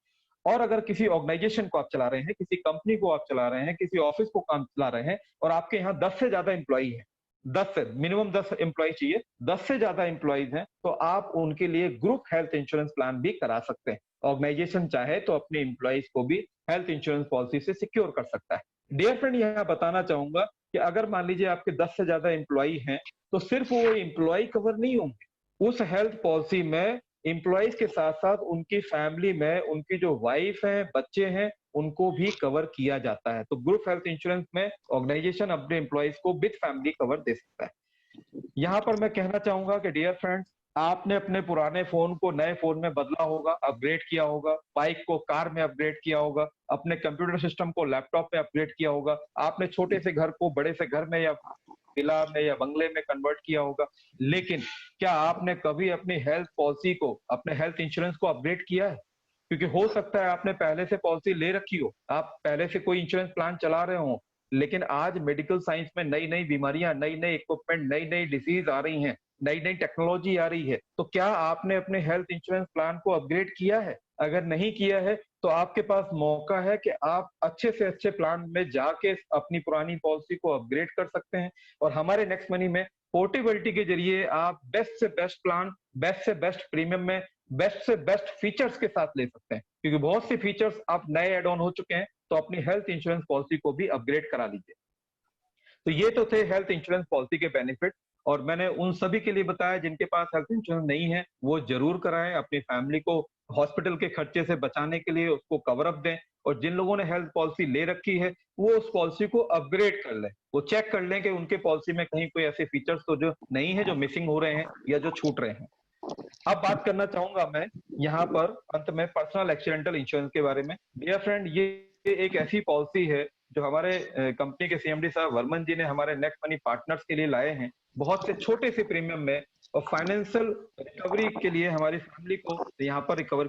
और अगर किसी ऑर्गेनाइजेशन को आप चला रहे हैं, किसी कंपनी को आप चला रहे हैं, किसी ऑफिस को काम चला रहे हैं और आपके यहाँ 10 से ज्यादा एम्प्लॉई हैं, 10 से मिनिमम 10 एम्प्लॉय चाहिए, 10 से ज्यादा एम्प्लॉइज हैं, तो आप उनके लिए ग्रुप हेल्थ इंश्योरेंस प्लान भी करा सकते हैं। ऑर्गेनाइजेशन चाहे तो अपने एम्प्लॉइज को भी हेल्थ इंश्योरेंस पॉलिसी से सिक्योर कर सकता है। डियर फ्रेंड, यहाँ बताना चाहूंगा कि अगर मान लीजिए आपके 10 से ज्यादा एम्प्लॉई हैं, तो सिर्फ वो एम्प्लॉय कवर नहीं होंगे। उस हेल्थ पॉलिसी में एम्प्लॉइज के साथ-साथ उनकी फैमिली में उनकी जो वाइफ है, बच्चे हैं, उनको भी कवर किया जाता है। तो ग्रुप हेल्थ इंश्योरेंस में ऑर्गेनाइजेशन अपने एम्प्लॉइज को विद फैमिली कवर दे सकता है। यहाँ पर मैं कहना चाहूंगा कि डियर फ्रेंड्स, आपने अपने पुराने फोन को नए फोन में बदला होगा, अपग्रेड किया होगा, बाइक को कार में अपग्रेड किया होगा, अपने कंप्यूटर सिस्टम को लैपटॉप में अपग्रेड किया होगा, आपने छोटे से घर को बड़े से घर में या विला में या बंगले में कन्वर्ट किया होगा। लेकिन क्या आपने कभी अपनी हेल्थ पॉलिसी को, अपने हेल्थ इंश्योरेंस को अपग्रेड किया है? क्योंकि हो सकता है आपने पहले से पॉलिसी ले रखी हो, आप पहले से कोई इंश्योरेंस प्लान चला रहे हो, लेकिन आज मेडिकल साइंस में नई-नई बीमारियां, नई-नई इक्विपमेंट, नई-नई डिसीज आ रही हैं, नई-नई टेक्नोलॉजी आ रही है, तो क्या आपने अपने हेल्थ इंश्योरेंस प्लान को अपग्रेड किया है? अगर नहीं किया है, तो आपके पास मौका है कि आप अच्छे से अच्छे प्लान में जाके अपनी पुरानी पॉलिसी को अपग्रेड कर सकते हैं और हमारे नेक्स्ट मनी में पोर्टेबिलिटी के जरिए आप बेस्ट से बेस्ट प्लान, बेस्ट से बेस्ट प्रीमियम में बेस्ट से बेस्ट फीचर्स के साथ ले सकते हैं, क्योंकि बहुत से फीचर्स अब नए एड ऑन हो चुके हैं। तो अपनी हेल्थ इंश्योरेंस पॉलिसी को भी अपग्रेड करा लीजिए। तो ये तो थे हेल्थ इंश्योरेंस पॉलिसी के बेनिफिट और मैंने उन सभी के लिए बताया जिनके पास हेल्थ इंश्योरेंस नहीं है, वो जरूर कराएं, अपनी फैमिली को हॉस्पिटल के खर्चे से बचाने के लिए उसको कवर अप दें और जिन लोगों ने हेल्थ पॉलिसी ले रखी है वो उस पॉलिसी को अपग्रेड कर लें, वो चेक कर लें कि उनके पॉलिसी में कहीं कोई ऐसे फीचर्स तो जो नहीं है, जो मिसिंग हो रहे हैं या जो छूट रहे हैं। अब बात करना चाहूंगा मैं यहाँ पर अंत में पर्सनल एक्सीडेंटल इंश्योरेंस के बारे में। डियर फ्रेंड, ये एक ऐसी पॉलिसी है जो हमारे कंपनी के सीएमडी साहब वर्मन जी ने हमारे नेक्स्ट मनी पार्टनर्स के लिए लाए हैं, बहुत से छोटे से प्रीमियम में और फाइनेंशियल रिकवरी के लिए हमारी फैमिली को यहाँ पर रिकवर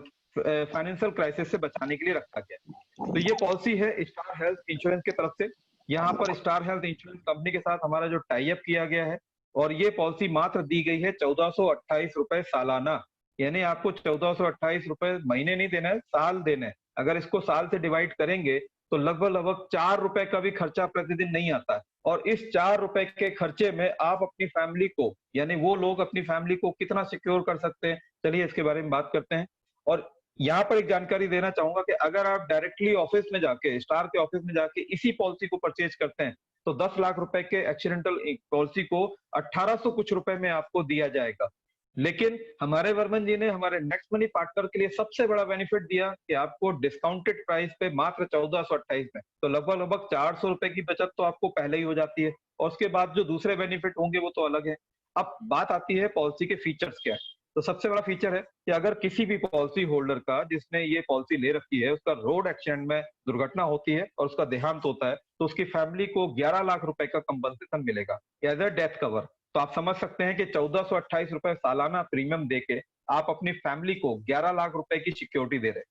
फाइनेंशियल क्राइसिस से बचाने के लिए रखा गया। तो ये पॉलिसी है स्टार हेल्थ इंश्योरेंस की तरफ से। यहाँ पर स्टार हेल्थ इंश्योरेंस कंपनी के साथ हमारा जो टाई अप किया गया है और ये पॉलिसी मात्र दी गई है 1428 रुपए सालाना, यानी आपको 1428 रुपए महीने नहीं देना है, साल देना है। अगर इसको साल से डिवाइड करेंगे तो लगभग लगभग 4 रुपए का भी खर्चा प्रतिदिन नहीं आता है। और इस 4 रुपए के खर्चे में आप अपनी फैमिली को, यानी वो लोग अपनी फैमिली को कितना सिक्योर कर सकते हैं, चलिए इसके बारे में बात करते हैं। और यहाँ पर एक जानकारी देना चाहूंगा कि अगर आप डायरेक्टली ऑफिस में जाके, स्टार के ऑफिस में जाके इसी पॉलिसी को परचेज करते हैं तो 10 लाख रुपए के एक्सीडेंटल पॉलिसी को 1800 कुछ रुपए में आपको दिया जाएगा। लेकिन हमारे वर्मन जी ने हमारे नेक्स्ट मनी पार्टनर के लिए सबसे बड़ा बेनिफिट दिया कि आपको डिस्काउंटेड प्राइस पे मात्र 1428 में, तो लगभग लगभग 400 रुपए की बचत तो आपको पहले ही हो जाती है। और उसके बाद जो दूसरे बेनिफिट होंगे वो तो अलग है। अब बात आती है पॉलिसी के फीचर्स क्या है। तो सबसे बड़ा फीचर है कि अगर किसी भी पॉलिसी होल्डर का, जिसने ये पॉलिसी ले रखी है, उसका रोड एक्सीडेंट में दुर्घटना होती है और उसका देहांत होता है, तो उसकी फैमिली को 11 लाख रुपए का कंपनसेशन मिलेगा एज अ डेथ कवर। तो आप समझ सकते हैं कि 1428 रुपए सालाना प्रीमियम देके आप अपनी फैमिली को 11 लाख रुपए की सिक्योरिटी दे रहे हैं।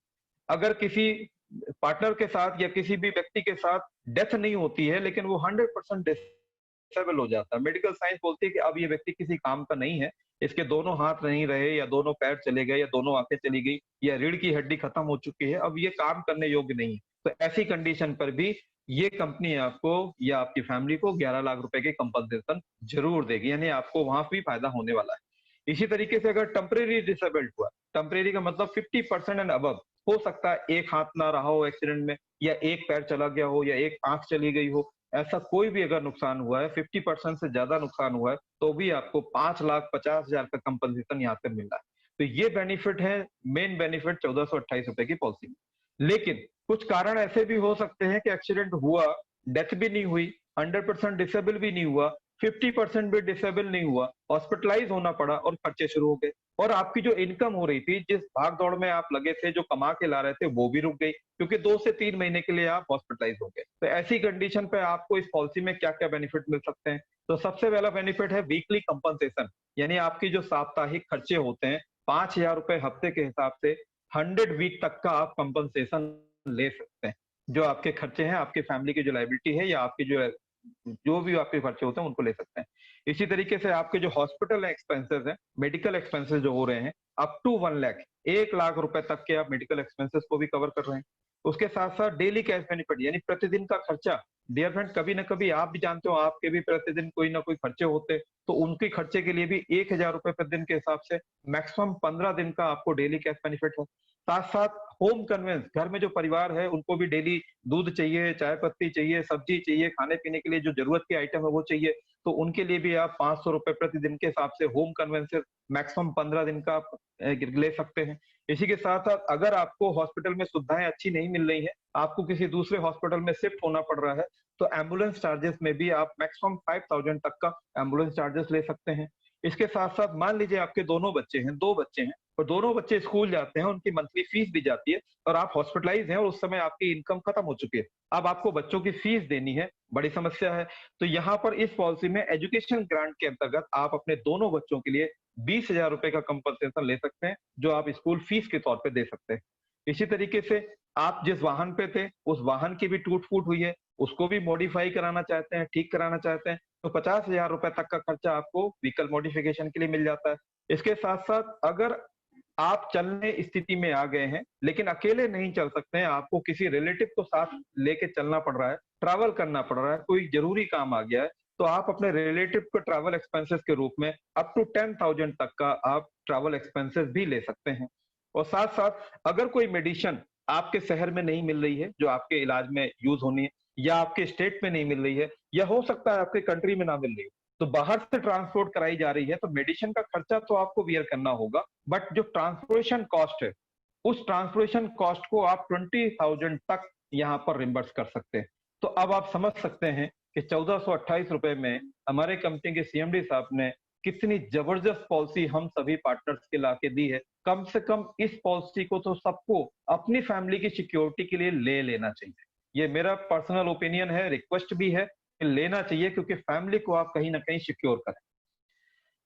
अगर किसी पार्टनर के साथ या किसी भी व्यक्ति के साथ डेथ नहीं होती है, लेकिन वो 100% डिसेबल हो जाता है, मेडिकल साइंस बोलती है कि अब ये व्यक्ति किसी काम का नहीं है, इसके दोनों हाथ नहीं रहे या दोनों पैर चले गए या दोनों आंखें चली गई या रीढ़ की हड्डी खत्म हो चुकी है, अब ये काम करने योग्य नहीं है, तो ऐसी कंडीशन पर भी ये कंपनी आपको या आपकी फैमिली को 11 लाख रुपए के कंपनसेशन जरूर देगी, यानी आपको वहां भी फायदा होने वाला है। इसी तरीके से अगर टेम्परेरी डिसेबल्ड हुआ, टेम्परेरी का मतलब 50% एंड अबव, हो सकता है एक हाथ ना रहा हो एक्सीडेंट में, या एक पैर चला गया हो, या एक आंख चली गई हो, ऐसा कोई भी अगर नुकसान हुआ है, 50% से ज्यादा नुकसान हुआ है, तो भी आपको 5,50,000 का कंपनसेशन यहाँ पे मिल रहा है। तो ये बेनिफिट है, मेन बेनिफिट 1428 रुपए की पॉलिसी में। लेकिन कुछ कारण ऐसे भी हो सकते हैं कि एक्सीडेंट हुआ, डेथ भी नहीं हुई, 100% डिसेबल भी नहीं हुआ, 50% भी डिसेबल नहीं हुआ, हॉस्पिटलाइज होना पड़ा और खर्चे शुरू हो गए, और आपकी जो इनकम हो रही थी, जिस भाग दौड़ में आप लगे थे, जो कमा के ला रहे थे, वो भी रुक गई, क्योंकि 2 से 3 महीने के लिए आप हॉस्पिटलाइज हो गए। तो ऐसी कंडीशन पे आपको इस पॉलिसी में क्या क्या बेनिफिट मिल सकते हैं। तो सबसे पहला बेनिफिट है वीकली कंपनसेशन, यानी आपकी जो साप्ताहिक खर्चे होते हैं, 5,000 रुपए हफ्ते के हिसाब से 100 वीक तक का आप कंपनसेशन ले सकते हैं। जो आपके खर्चे हैं, आपकी फैमिली की जो लाइबिलिटी है, या आपकी जो भी आपके खर्चे होते हैं, उनको ले सकते हैं। इसी तरीके से आपके जो हॉस्पिटल एक्सपेंसेस हैं, मेडिकल एक्सपेंसेस जो हो रहे हैं, अप टू 1 लाख, 1 लाख रुपए तक के आप मेडिकल एक्सपेंसेस को भी कवर कर रहे हैं। उसके साथ साथ डेली कैश बेनिफिट, यानी प्रतिदिन का खर्चा। डियर फ्रेंड, कभी ना कभी आप भी जानते हो, आपके भी प्रतिदिन कोई ना कोई खर्चे होते, तो उनके खर्चे के लिए भी 1,000 रुपए प्रतिदिन के हिसाब से मैक्सिमम 15 दिन का आपको डेली कैश बेनिफिट है। साथ साथ होम कन्वेंस, घर में जो परिवार है उनको भी डेली दूध चाहिए, चाय पत्ती चाहिए, सब्जी चाहिए, खाने पीने के लिए जो जरूरत के आइटम है वो चाहिए, तो उनके लिए भी आप 500 रुपए प्रतिदिन के हिसाब से होम कन्वेंसेस मैक्सिमम 15 दिन का आप ले सकते हैं। इसी के साथ साथ अगर आपको हॉस्पिटल में सुविधाएं अच्छी नहीं मिल रही है, आपको किसी दूसरे हॉस्पिटल में शिफ्ट होना पड़ रहा है, तो एम्बुलेंस चार्जेस में भी आप मैक्सिमम 5,000 तक का एम्बुलेंस चार्जेस ले सकते हैं। इसके साथ साथ मान लीजिए आपके दोनों बच्चे हैं, 2 बच्चे हैं, और दोनों बच्चे स्कूल जाते हैं, उनकी मंथली फीस भी जाती है, और आप हॉस्पिटलाइज हैं और उस समय आपकी इनकम खत्म हो चुकी है, अब आपको बच्चों की फीस देनी है, बड़ी समस्या है। तो यहाँ पर इस पॉलिसी में एजुकेशन ग्रांट के अंतर्गत आप अपने दोनों बच्चों के लिए 20,000 रुपए का कंपनसेशन ले सकते हैं, जो आप स्कूल फीस के तौर पे दे सकते हैं। इसी तरीके से आप जिस वाहन पे थे, उस वाहन की भी टूट फूट हुई है, उसको भी मॉडिफाई कराना चाहते हैं, ठीक कराना चाहते हैं, तो 50,000 रुपए तक का खर्चा आपको व्हीकल मॉडिफिकेशन के लिए मिल जाता है। इसके साथ साथ अगर आप चलने स्थिति में आ गए हैं, लेकिन अकेले नहीं चल सकते हैं, आपको किसी रिलेटिव को साथ लेके चलना पड़ रहा है, ट्रैवल करना पड़ रहा है, कोई जरूरी काम आ गया है, तो आप अपने रिलेटिव को ट्रैवल एक्सपेंसेस के रूप में अप टू 10,000 तक का आप ट्रैवल एक्सपेंसेस भी ले सकते हैं। और साथ साथ अगर कोई मेडिसिन आपके शहर में नहीं मिल रही है, जो आपके इलाज में यूज होनी है, या आपके स्टेट में नहीं मिल रही है, या हो सकता है आपके कंट्री में ना मिल रही है, तो बाहर से ट्रांसपोर्ट कराई जा रही है, तो मेडिसिन का खर्चा तो आपको बियर करना होगा, बट जो ट्रांसपोर्टेशन कॉस्ट है, उस ट्रांसपोर्टेशन कॉस्ट को आप 20,000 तक यहाँ पर रिम्बर्स कर सकते हैं। तो अब आप समझ सकते हैं कि 1428 रुपए में हमारे कंपनी के सीएमडी साहब ने कितनी जबरदस्त पॉलिसी हम सभी पार्टनर्स के लाके दी है। कम से कम इस पॉलिसी को तो सबको अपनी फैमिली की सिक्योरिटी के लिए ले लेना चाहिए। ये मेरा पर्सनल ओपिनियन है, रिक्वेस्ट भी है कि लेना चाहिए, क्योंकि फैमिली को आप कहीं ना कहीं सिक्योर करें।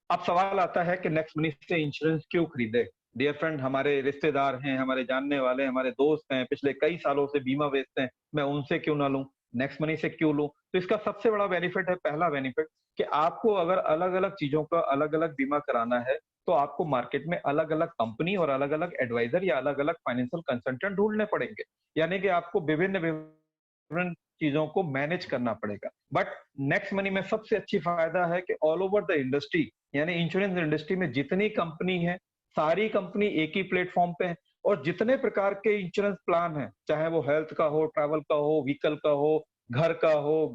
अब सवाल आता है कि नेक्स्ट मनी से इंश्योरेंस क्यों खरीदे। डियर फ्रेंड, हमारे रिश्तेदार हैं, हमारे जानने वाले, हमारे दोस्त हैं, पिछले कई सालों से बीमा बेचते हैं, मैं उनसे क्यों ना लूं, नेक्स्ट मनी से क्यों लूं। तो इसका सबसे बड़ा बेनिफिट है, पहला बेनिफिट कि आपको अगर अलग अलग चीजों का अलग अलग बीमा कराना है तो आपको मार्केट में अलग अलग कंपनी और अलग अलग एडवाइजर या अलग अलग फाइनेंशियल कंसल्टेंट ढूंढने पड़ेंगे, यानी कि आपको विभिन्न विभिन्न चीजों को मैनेज करना पड़ेगा। बट नेक्स्ट मनी में सबसे अच्छी फायदा है कि ऑल ओवर द इंडस्ट्री, यानी इंश्योरेंस इंडस्ट्री में जितनी कंपनी है, सारी कंपनी एक ही प्लेटफॉर्म पे है, और जितने प्रकार के इंश्योरेंस प्लान हैं, चाहे वो हेल्थ का हो, ट्रैवल का हो, व्हीकल का हो, घर का हो,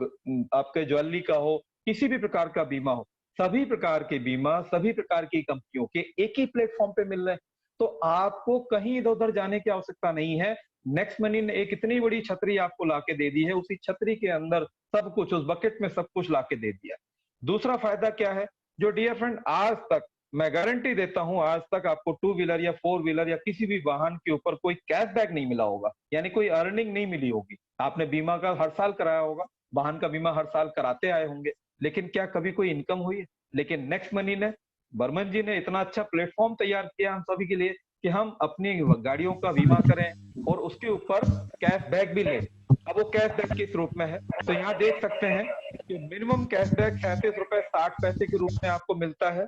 आपके ज्वेलरी का हो, किसी भी प्रकार का बीमा हो, सभी प्रकार के बीमा सभी प्रकार की कंपनियों के एक ही प्लेटफॉर्म पे मिल रहे हैं। तो आपको कहीं इधर उधर जाने की आवश्यकता नहीं है। नेक्स्ट मनी ने एक इतनी बड़ी छतरी आपको लाके दे दी है, उसी छतरी के अंदर सब कुछ, उस बकेट में सब कुछ लाके दे दिया। दूसरा फायदा क्या है, जो डियर फ्रेंड आज तक मैं गारंटी देता हूं, आज तक आपको टू व्हीलर या फोर व्हीलर या किसी भी वाहन के ऊपर कोई कैशबैक नहीं मिला होगा, यानी कोई अर्निंग नहीं मिली होगी। आपने बीमा का हर साल कराया होगा, वाहन का बीमा हर साल कराते आए होंगे, लेकिन क्या कभी कोई इनकम हुई है? लेकिन नेक्स्ट मनी ने, बर्मन जी ने इतना अच्छा प्लेटफॉर्म तैयार किया हम सभी के लिए कि हम अपनी गाड़ियों का बीमा करें और उसके ऊपर कैशबैक भी लें। अब वो कैशबैक किस रूप में है, तो यहाँ देख सकते हैं कि मिनिमम कैशबैक 37 रुपए 60 पैसे के रूप में आपको मिलता है।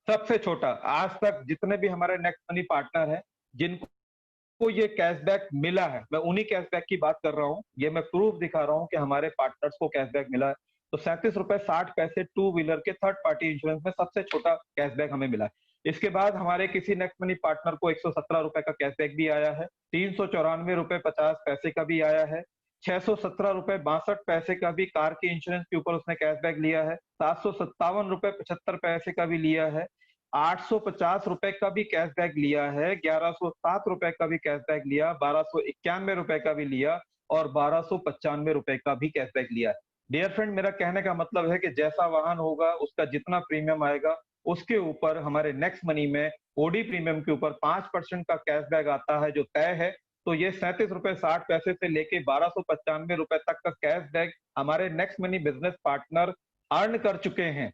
सबसे छोटा आज तक जितने भी हमारे नेक्स्ट मनी पार्टनर हैं, जिनको ये कैशबैक मिला है, मैं उन्हीं कैशबैक की बात कर रहा हूँ। ये मैं प्रूफ दिखा रहा हूँ कि हमारे पार्टनर्स को कैशबैक मिला है। तो 37 रुपए 60 पैसे टू व्हीलर के थर्ड पार्टी इंश्योरेंस में सबसे छोटा कैशबैक हमें मिला है। इसके बाद हमारे किसी नेक्स्ट मनी पार्टनर को 117 रुपए का कैशबैक भी आया है, 394 रुपए 50 पैसे का भी आया है, 617 रुपए 62 पैसे का भी कार के इंश्योरेंस के ऊपर उसने कैशबैक लिया है, 757 रुपए 75 पैसे का भी लिया है, 850 रुपए का भी कैशबैक लिया है, 1107 रुपए का भी कैशबैक लिया, 1291 रुपए का भी लिया और 1295 रुपए का भी कैशबैक लिया है। डियर फ्रेंड, मेरा कहने का मतलब है कि जैसा वाहन होगा उसका जितना प्रीमियम आएगा उसके ऊपर हमारे नेक्स्ट मनी में ओडी प्रीमियम के ऊपर 5% का कैशबैक आता है जो तय है। तो ये 37 रुपए 60 पैसे से लेके 1295 रुपए तक का कैशबैक हमारे next money business partner earn कर चुके हैं।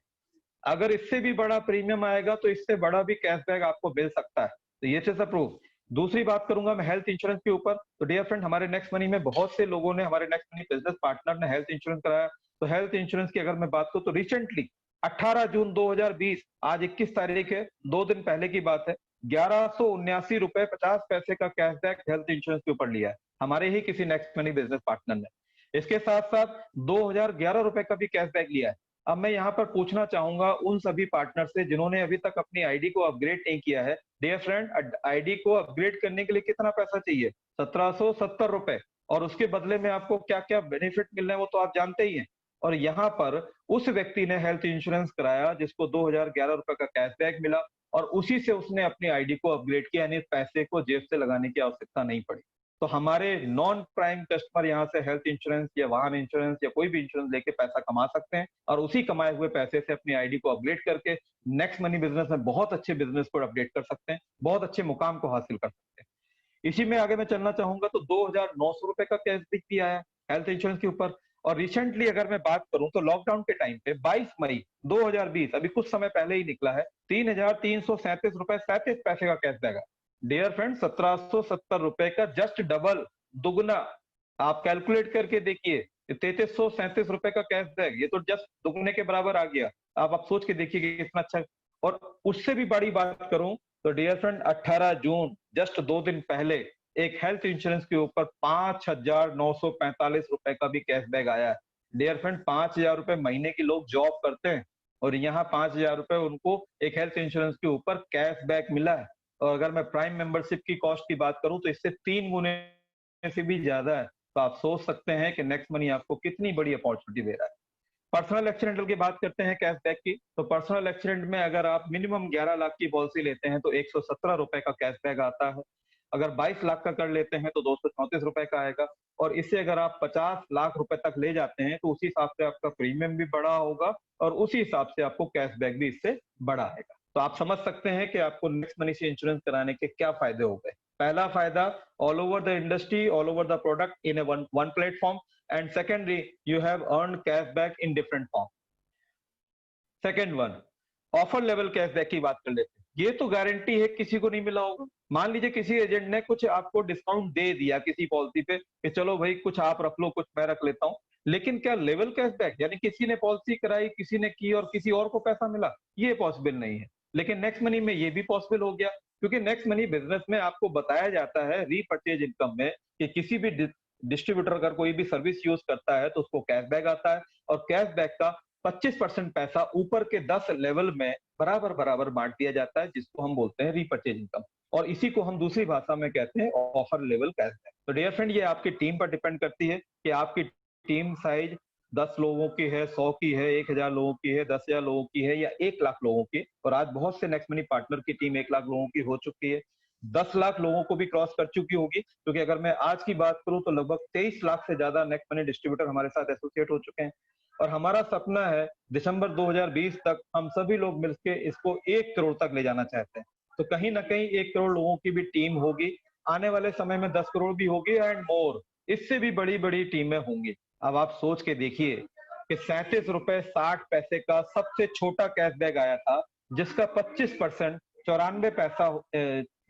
अगर इससे भी बड़ा प्रीमियम आएगा तो इससे बड़ा भी कैशबैक आपको मिल सकता है। तो ये चीज प्रूफ। दूसरी बात करूंगा मैं हेल्थ इंश्योरेंस के ऊपर। तो डियर फ्रेंड, हमारे नेक्स्ट मनी में बहुत से लोगों ने, हमारे नेक्स्ट मनी बिजनेस पार्टनर ने हेल्थ इंश्योरेंस कराया। तो हेल्थ इंश्योरेंस की अगर मैं बात करूं तो रिसेंटली 18 जून 2020, आज 21 तारीख है, 2 दिन पहले की बात है, 1179 रुपए 50 पैसे का कैशबैक हेल्थ इंश्योरेंस के ऊपर लिया है हमारे ही किसी नेक्स्ट मनी बिजनेस पार्टनर ने। इसके साथ साथ 2011 रुपए का भी कैशबैक लिया है। अब मैं यहाँ पर पूछना चाहूंगा उन सभी पार्टनर से जिन्होंने अभी तक अपनी आईडी को अपग्रेड नहीं किया है। डियर फ्रेंड, आईडी को अपग्रेड करने के लिए कितना पैसा चाहिए? 1770 रुपए। और उसके बदले में आपको क्या क्या बेनिफिट मिल रहे हैं वो तो आप जानते ही हैं। और यहाँ पर उस व्यक्ति ने हेल्थ इंश्योरेंस कराया जिसको 2011 रुपए का कैशबैक मिला और उसी से उसने अपनी आईडी को अपग्रेड किया, यानी पैसे को जेब से लगाने की आवश्यकता नहीं पड़ी। तो हमारे नॉन प्राइम कस्टमर यहाँ से हेल्थ इंश्योरेंस या वाहन इंश्योरेंस या कोई भी इंश्योरेंस लेके पैसा कमा सकते हैं और उसी कमाए हुए पैसे से अपनी आईडी को अपग्रेड करके नेक्स्ट मनी बिजनेस में बहुत अच्छे बिजनेस को अपडेट कर सकते हैं, बहुत अच्छे मुकाम को हासिल कर सकते हैं। इसी में आगे मैं चलना चाहूंगा तो 2900 रुपए का कैशबैक भी आया हेल्थ इंश्योरेंस के ऊपर। और रिसेंटली अगर मैं बात करूं तो लॉकडाउन के टाइम पे 22 मई 2020, अभी कुछ समय पहले ही निकला है, 3337 रुपए 37 पैसे का कैशबैक है। डियर फ्रेंड, 1770 रुपए का जस्ट डबल, दुगना। आप कैलकुलेट करके देखिए, 3337 रुपए का कैशबैक, ये तो जस्ट दुगने के बराबर आ गया। आप सोच के देखिए कि कितना अच्छा। और उससे भी बड़ी बात करूं तो डियर फ्रेंड, 18 जून जस्ट 2 दिन पहले एक हेल्थ इंश्योरेंस के ऊपर 5,945 रुपए का भी कैशबैक आया है। डियर फ्रेंड, 5,000 रुपए महीने के लोग जॉब करते हैं और यहाँ 5,000 रुपए उनको एक हेल्थ इंश्योरेंस के ऊपर कैशबैक मिला है। और अगर मैं प्राइम मेंबरशिप की कॉस्ट की बात करूं तो इससे 3 गुने से भी ज्यादा है। तो आप सोच सकते हैं कि नेक्स्ट मनी आपको कितनी बड़ी अपॉर्चुनिटी दे रहा है। पर्सनल एक्सीडेंटल की बात करते हैं कैशबैक की। तो पर्सनल एक्सीडेंट में अगर आप मिनिमम 11 लाख की पॉलिसी लेते हैं तो 117 रुपए का कैशबैक आता है। अगर 22 लाख का कर लेते हैं तो 234 रुपए का आएगा। और इससे अगर आप 50 लाख रुपए तक ले जाते हैं तो उसी हिसाब से आपका प्रीमियम भी बड़ा होगा और उसी हिसाब से आपको कैशबैक भी इससे बड़ा आएगा। तो आप समझ सकते हैं कि आपको नेक्स्ट मनी से इंश्योरेंस कराने के क्या फायदे हो गए। पहला फायदा, all over the industry, all over the product in A one platform. And secondly, you have earned cashback in different form. Second one, offer level cashback की बात कर लेते हैं। ये तो गारंटी है किसी को नहीं मिला होगा। मान लीजिए किसी एजेंट ने कुछ आपको डिस्काउंट दे दिया किसी पॉलिसी पे कि चलो भाई कुछ आप रख लो, कुछ मैं रख लेता हूँ, लेकिन क्या लेवल कैशबैक, यानी किसी ने पॉलिसी कराई, किसी ने की और किसी और को पैसा मिला, ये पॉसिबल नहीं है। लेकिन नेक्स्ट मनी में ये भी पॉसिबल हो गया, क्योंकि नेक्स्ट मनी बिजनेस में आपको बताया जाता है रीपर्चेज इनकम में कि किसी भी डिस्ट्रीब्यूटर अगर कोई भी सर्विस यूज करता है तो उसको कैशबैक आता है, और कैशबैक का 25% पैसा ऊपर के 10 लेवल में बराबर बराबर बांट दिया जाता है, जिसको हम बोलते हैं रीपर्चेज इनकम। और इसी को हम दूसरी भाषा में कहते हैं ऑफर लेवल कैशबैक। तो डियर फ्रेंड, ये आपकी टीम पर डिपेंड करती है कि आपकी टीम साइज 10 लोगों की है, 100 की है, 1000 लोगों की है, 10,000 लोगों की है, या 1 लाख लोगों की। और आज बहुत से नेक्स्ट मनी पार्टनर की टीम 1 लाख लोगों की हो चुकी है, 10 लाख लोगों को भी क्रॉस कर चुकी होगी, क्योंकि अगर मैं आज की बात करूं तो लगभग 23 लाख से ज्यादा नेक्स्ट मनी डिस्ट्रीब्यूटर हमारे साथ एसोसिएट हो चुके हैं। और हमारा सपना है दिसंबर 2020 तक हम सभी लोग मिलकर इसको 1 करोड़ तक ले जाना चाहते हैं। तो कहीं ना कहीं 1 करोड़ लोगों की भी टीम होगी, आने वाले समय में 10 करोड़ भी होगी एंड मोर, इससे भी बड़ी बड़ी टीमें होंगी। अब आप सोच के देखिए कि 37 रुपए 60 पैसे का सबसे छोटा कैशबैक आया था, जिसका 25% 94 पैसा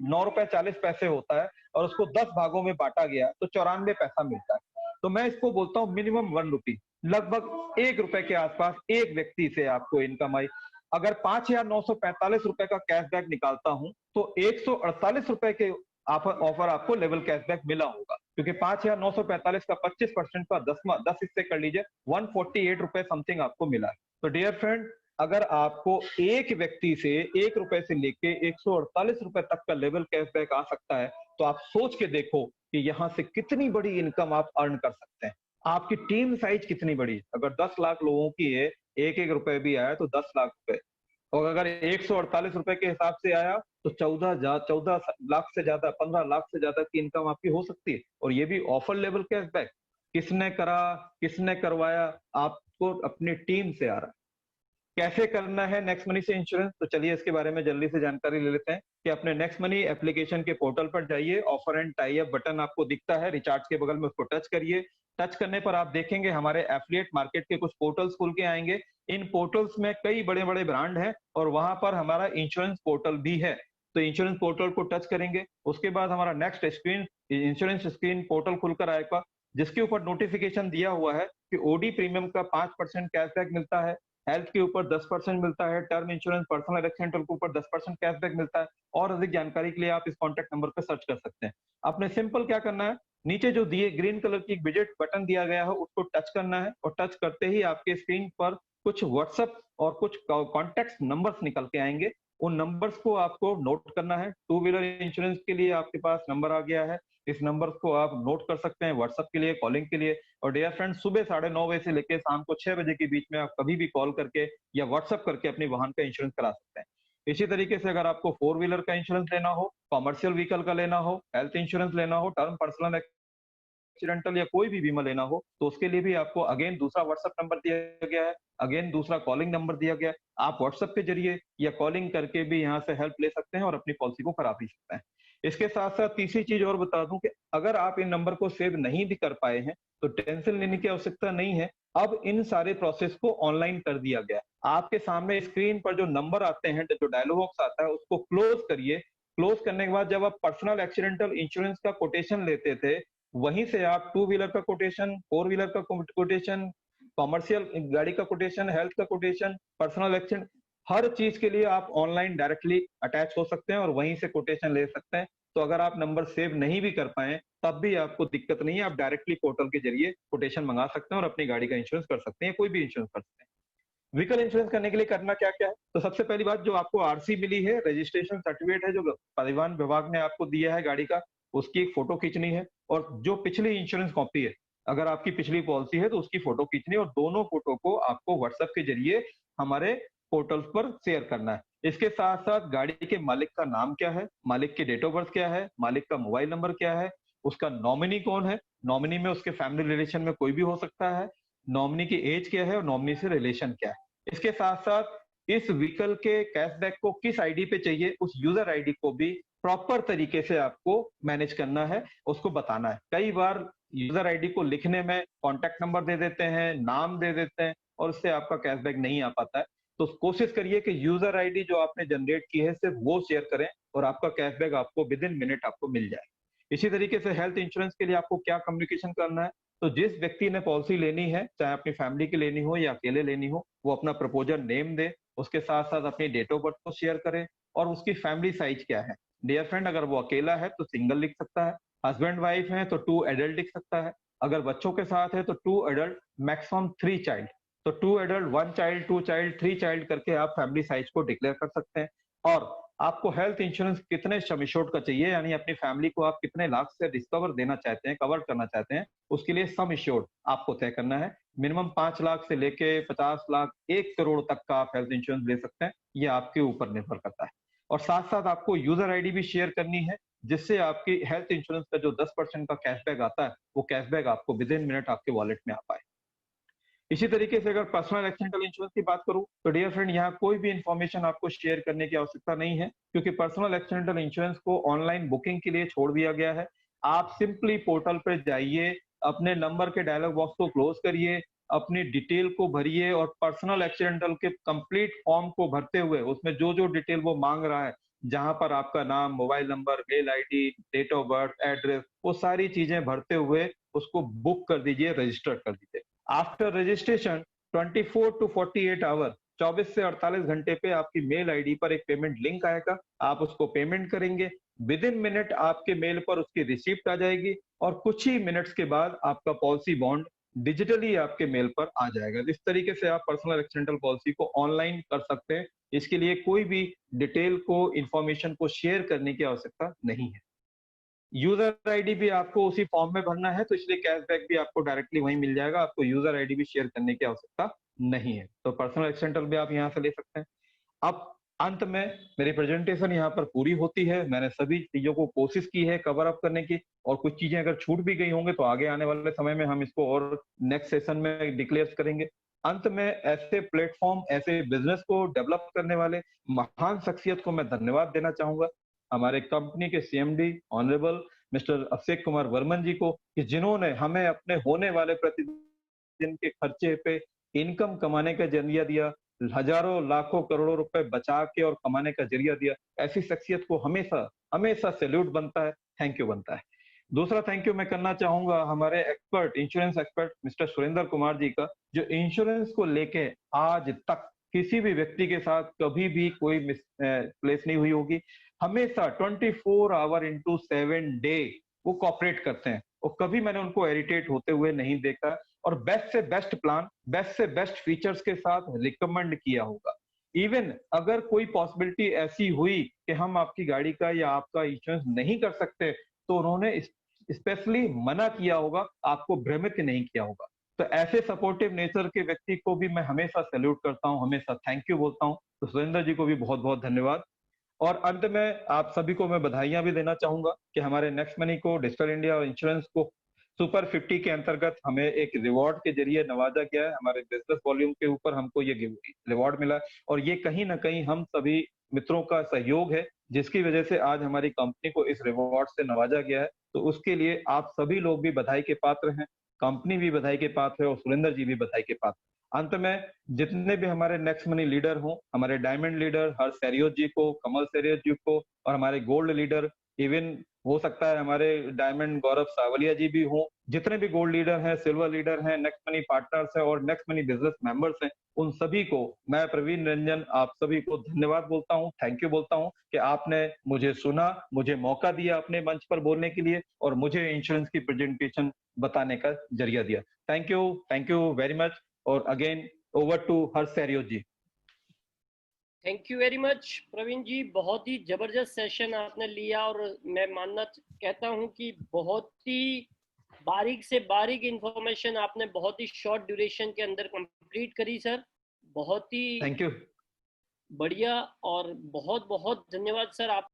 9 रुपए 40 पैसे होता है, और उसको 10 भागों में बांटा गया तो 94 पैसा मिलता है। तो मैं इसको बोलता हूँ मिनिमम 1 रुपी, लगभग 1 रुपए के आसपास एक व्यक्ति से आपको इनकम आई। अगर 5,945 रुपए का कैशबैक निकालता हूं तो 148 रुपए के ऑफर आपको लेवल कैशबैक मिला होगा, क्योंकि 5,945 का 25% का 10 हिस्से कर लीजिए, 148 रुपए समथिंग आपको मिला है। तो डियर फ्रेंड, अगर आपको एक व्यक्ति से 1 रुपए से लेके 148 रुपए तक का लेवल कैशबैक आ सकता है, तो आप सोच के देखो कि यहाँ से कितनी बड़ी इनकम आप अर्न कर सकते हैं। आपकी टीम साइज कितनी बड़ी है, अगर 10 लाख लोगों की है, एक एक रुपए भी आया तो 10 लाख रुपए, और अगर 148 रुपए के हिसाब से आया तो 14 लाख से ज्यादा, 15 लाख से ज्यादा की इनकम आपकी हो सकती है, और ये भी ऑफर लेवल कैशबैक। किसने करा, किसने करवाया, आपको अपनी टीम से आ रहा है। कैसे करना है नेक्स्ट मनी से इंश्योरेंस, तो चलिए इसके बारे में जल्दी से जानकारी ले लेते हैं कि अपने नेक्स्ट मनी एप्लीकेशन के पोर्टल पर जाइए, offer and tie up button आपको दिखता है रिचार्ज के बगल में, उसको टच करिए। टच करने पर आप देखेंगे हमारे एफिलिएट मार्केट के कुछ पोर्टल्स खुल के आएंगे। इन पोर्टल्स में कई बड़े बड़े ब्रांड हैं और वहां पर हमारा इंश्योरेंस पोर्टल भी है। तो इंश्योरेंस पोर्टल को टच करेंगे, उसके बाद हमारा next screen insurance screen portal खुलकर आएगा, जिसके ऊपर नोटिफिकेशन दिया हुआ है कि ओडी प्रीमियम का 5% कैशबैक मिलता है, हेल्थ के ऊपर 10% मिलता है, टर्म इंश्योरेंस पर्सनल एक्सीडेंटल के ऊपर 10% कैशबैक मिलता है। और अधिक जानकारी के लिए आप इस कॉन्टैक्ट नंबर पर सर्च कर सकते हैं। आपने सिंपल क्या करना है, नीचे जो दिए ग्रीन कलर की विजेट बटन दिया गया है उसको टच करना है, और टच करते ही आपके स्क्रीन पर कुछ व्हाट्सएप और कुछ कॉन्टैक्ट नंबर्स निकल के आएंगे। उन नंबर्स को आपको नोट करना है। टू व्हीलर इंश्योरेंस के लिए आपके पास नंबर आ गया है, इस नंबर को आप नोट कर सकते हैं व्हाट्सएप के लिए, कॉलिंग के लिए। और डियर फ्रेंड, सुबह 9:30 बजे से लेकर शाम को 6 बजे के बीच में आप कभी भी कॉल करके या व्हाट्सएप करके अपने वाहन का इंश्योरेंस करा सकते हैं। इसी तरीके से अगर आपको 4 व्हीलर का इंश्योरेंस लेना हो, कॉमर्शियल व्हीकल का लेना हो, हेल्थ इंश्योरेंस लेना हो, टर्म पर्सनल एक्सीडेंटल या कोई भी बीमा लेना हो, तो उसके लिए भी आपको अगेन दूसरा व्हाट्सएप नंबर दिया गया है, अगेन दूसरा कॉलिंग नंबर दिया गया है। आप व्हाट्सएप के जरिए या कॉलिंग करके भी यहाँ से हेल्प ले सकते हैं और अपनी पॉलिसी को करा भी सकते हैं। इसके साथ साथ तीसरी चीज और बता दूं कि अगर आप इन नंबर को सेव नहीं भी कर पाए हैं तो टेंशन लेने की आवश्यकता नहीं है। अब इन सारे प्रोसेस को ऑनलाइन कर दिया गया है। आपके सामने स्क्रीन पर जो नंबर आते हैं, जो डायलॉग बॉक्स आता है, उसको क्लोज करिए। क्लोज करने के बाद जब आप पर्सनल एक्सीडेंटल इंश्योरेंस का कोटेशन लेते थे, वहीं से आप 2 व्हीलर का कोटेशन, 4 व्हीलर का कोटेशन, कॉमर्शियल गाड़ी का कोटेशन, हेल्थ का कोटेशन, पर्सनल एक्सीडेंट, हर चीज के लिए आप ऑनलाइन डायरेक्टली अटैच हो सकते हैं और वहीं से कोटेशन ले सकते हैं। तो अगर आप नंबर सेव नहीं भी कर पाए तब भी आपको दिक्कत नहीं है, आप डायरेक्टली पोर्टल के जरिए कोटेशन मंगा सकते हैं और अपनी गाड़ी का इंश्योरेंस कर सकते हैं, कोई भी इंश्योरेंस कर सकते हैं। व्हीकल इंश्योरेंस करने के लिए करना क्या क्या है, तो सबसे पहली बात, जो आपको आरसी मिली है, रजिस्ट्रेशन सर्टिफिकेट है जो परिवहन विभाग ने आपको दिया है गाड़ी का, उसकी एक फोटो खींचनी है। और जो पिछली इंश्योरेंस कॉपी है, अगर आपकी पिछली पॉलिसी है तो उसकी फोटो खींचनी है, और दोनों फोटो को आपको व्हाट्सएप के जरिए हमारे पोर्टल पर शेयर करना है। इसके साथ साथ गाड़ी के मालिक का नाम क्या है, मालिक की डेट ऑफ बर्थ क्या है, मालिक का मोबाइल नंबर क्या है, उसका नॉमिनी कौन है, नॉमिनी में उसके फैमिली रिलेशन में कोई भी हो सकता है, नॉमिनी की एज क्या है और नॉमिनी से रिलेशन क्या है। इसके साथ साथ इस व्हीकल के कैशबैक को किस आईडी पे चाहिए, उस यूजर आईडी को भी प्रॉपर तरीके से आपको मैनेज करना है, उसको बताना है। कई बार यूजर आईडी को लिखने में कॉन्टैक्ट नंबर दे देते हैं, नाम दे देते हैं, और उससे आपका कैशबैक नहीं आ पाता है। तो कोशिश करिए कि यूजर आईडी जो आपने जनरेट की है सिर्फ वो शेयर करें और आपका कैशबैक आपको विद इन मिनट आपको मिल जाए। इसी तरीके से हेल्थ इंश्योरेंस के लिए आपको क्या कम्युनिकेशन करना है, तो जिस व्यक्ति ने पॉलिसी लेनी है, चाहे अपनी फैमिली की लेनी हो या अकेले लेनी हो, वो अपना प्रपोजल नेम दे, उसके साथ-साथ अपनी डेट ऑफ बर्थ को शेयर करे और उसकी फैमिली साइज क्या है। डियर फ्रेंड, अगर वो अकेला है तो सिंगल लिख सकता है, हस्बैंड वाइफ है तो 2 एडल्ट लिख सकता है, अगर बच्चों के साथ है तो 2 एडल्ट मैक्सिमम 3 चाइल्ड। तो 2 एडल्ट, 1 चाइल्ड, 2 चाइल्ड, 3 चाइल्ड करके आप फैमिली साइज को डिक्लेयर कर सकते हैं। और आपको हेल्थ इंश्योरेंस कितने सम एश्योर्ड का चाहिए, यानी अपनी फैमिली को आप कितने लाख से डिस्कवर देना चाहते हैं, कवर करना चाहते हैं, उसके लिए सम एश्योर्ड आपको तय करना है। मिनिमम 5 लाख से लेके 50 लाख, 1 करोड़ तक का आप हेल्थ इंश्योरेंस ले सकते हैं, ये आपके ऊपर निर्भर करता है। और साथ-साथ आपको यूजर आईडी भी शेयर करनी है, जिससे आपकी हेल्थ इंश्योरेंस का जो 10% का कैशबैक आता है, वो कैशबैक आपको विद इन मिनट आपके वॉलेट में आ पाए। इसी तरीके से अगर पर्सनल एक्सीडेंटल इंश्योरेंस की बात करूं, तो डियर फ्रेंड, यहाँ कोई भी इंफॉर्मेशन आपको शेयर करने की आवश्यकता नहीं है, क्योंकि पर्सनल एक्सीडेंटल इंश्योरेंस को ऑनलाइन बुकिंग के लिए छोड़ दिया गया है। आप सिंपली पोर्टल पे जाइए, अपने नंबर के डायलॉग बॉक्स को क्लोज करिए, अपनी डिटेल को भरिए और पर्सनल एक्सीडेंटल के कंप्लीट फॉर्म को भरते हुए उसमें जो डिटेल वो मांग रहा है, जहां पर आपका नाम, mobile number, mail ID, date of birth, address, वो सारी चीजें भरते हुए उसको बुक कर दीजिए, रजिस्टर कर दीजिए। आफ्टर रजिस्ट्रेशन 24 टू 48 आवर, 24 से 48 घंटे पे आपकी मेल आईडी पर एक पेमेंट लिंक आएगा, आप उसको पेमेंट करेंगे, विद इन मिनट आपके मेल पर उसकी रिसिप्ट आ जाएगी और कुछ ही मिनट्स के बाद आपका पॉलिसी बॉन्ड डिजिटली आपके मेल पर आ जाएगा। इस तरीके से आप पर्सनल एक्सीडेंटल पॉलिसी को ऑनलाइन कर सकते हैं। इसके लिए कोई भी डिटेल को, इंफॉर्मेशन को शेयर करने की आवश्यकता नहीं है। यूजर आईडी भी आपको उसी फॉर्म में भरना है, तो इसलिए कैशबैक भी आपको डायरेक्टली वहीं मिल जाएगा, आपको यूजर आईडी भी शेयर करने की आवश्यकता नहीं है। तो पर्सनल एक्सीडेंटल भी आप यहाँ से ले सकते हैं। अब अंत में मेरी प्रेजेंटेशन यहाँ पर पूरी होती है। मैंने सभी चीजों को कोशिश की है कवर अप करने की, और कुछ चीजें अगर छूट भी गई होंगी तो आगे आने वाले समय में हम इसको और नेक्स्ट सेशन में डिक्लेयर करेंगे। अंत में ऐसे प्लेटफॉर्म, ऐसे बिजनेस को डेवलप करने वाले महान शख्सियत को मैं धन्यवाद देना चाहूंगा, हमारे कंपनी के CMD honourable mister Abhishek Kumar Varman जी को, कि जिन्होंने हमें अपने होने वाले प्रतिदिन के खर्चे पे इनकम कमाने का जरिया दिया, हजारों लाखों करोड़ों रुपए बचा के और कमाने का जरिया दिया। ऐसी शख्सियत को हमेशा हमेशा सैल्यूट बनता है, थैंक यू बनता है। दूसरा थैंक यू मैं करना चाहूंगा हमारे expert, insurance expert mister Surendra Kumar ji का, जो इंश्योरेंस को लेके आज तक किसी भी व्यक्ति के साथ कभी भी कोई मिस प्लेस नहीं हुई होगी। हमेशा 24 आवर इंटू 7 डे वो कॉपरेट करते हैं और कभी मैंने उनको इरिटेट होते हुए नहीं देखा, और बेस्ट से बेस्ट प्लान, बेस्ट से बेस्ट फीचर्स के साथ रिकमेंड किया होगा। इवन अगर कोई पॉसिबिलिटी ऐसी हुई कि हम आपकी गाड़ी का या आपका इंश्योरेंस नहीं कर सकते, तो उन्होंने स्पेशली मना किया होगा, आपको भ्रमित नहीं किया होगा। तो ऐसे सपोर्टिव नेचर के व्यक्ति को भी मैं हमेशा सैल्यूट करता हूं, हमेशा थैंक यू बोलता हूं। तो सुरेंद्र जी को भी बहुत बहुत धन्यवाद। और अंत में आप सभी को मैं बधाइयां भी देना चाहूंगा कि हमारे नेक्स्ट मनी को, डिजिटल इंडिया और इंश्योरेंस को सुपर 50 के अंतर्गत हमें एक रिवॉर्ड के जरिए नवाजा गया है। हमारे बिजनेस वॉल्यूम के ऊपर हमको ये रिवॉर्ड मिला, और ये कहीं ना कहीं हम सभी मित्रों का सहयोग है, जिसकी वजह से आज हमारी कंपनी को इस रिवॉर्ड से नवाजा गया है। तो उसके लिए आप सभी लोग भी बधाई के पात्र हैं, कंपनी भी बधाई के पात्र है और सुरेंद्र जी भी बधाई के पात्र। अंत में जितने भी हमारे नेक्स्ट मनी लीडर हों, हमारे डायमंड लीडर हर्ष सैरियोत जी को, कमल सैरियोत जी को, और हमारे गोल्ड लीडर, इवन हो सकता है हमारे डायमंड गौरव सावलिया जी भी हों, जितने भी गोल्ड लीडर हैं, सिल्वर लीडर हैं, नेक्स्ट मनी पार्टनर्स हैं और नेक्स्ट मनी बिजनेस मेंबर्स हैं, उन सभी को मैं प्रवीण रंजन आप सभी को धन्यवाद बोलता हूं, थैंक यू बोलता हूं कि आपने मुझे सुना, मुझे मौका दिया अपने मंच पर बोलने के लिए और मुझे इंश्योरेंस की प्रेजेंटेशन बताने का जरिया दिया। Thank you very much. और again over to Harsh Sairiot ji. Thank you very much Praveen ji, बहुत ही जबरदस्त सेशन आपने लिया और मैं मानना कहता हूं कि बहुत ही बारीक से बारीक इंफॉर्मेशन आपने बहुत ही शॉर्ट ड्यूरेशन के अंदर कंप्लीट करी सर। बहुत ही थैंक यू, बढ़िया और बहुत बहुत धन्यवाद सर आप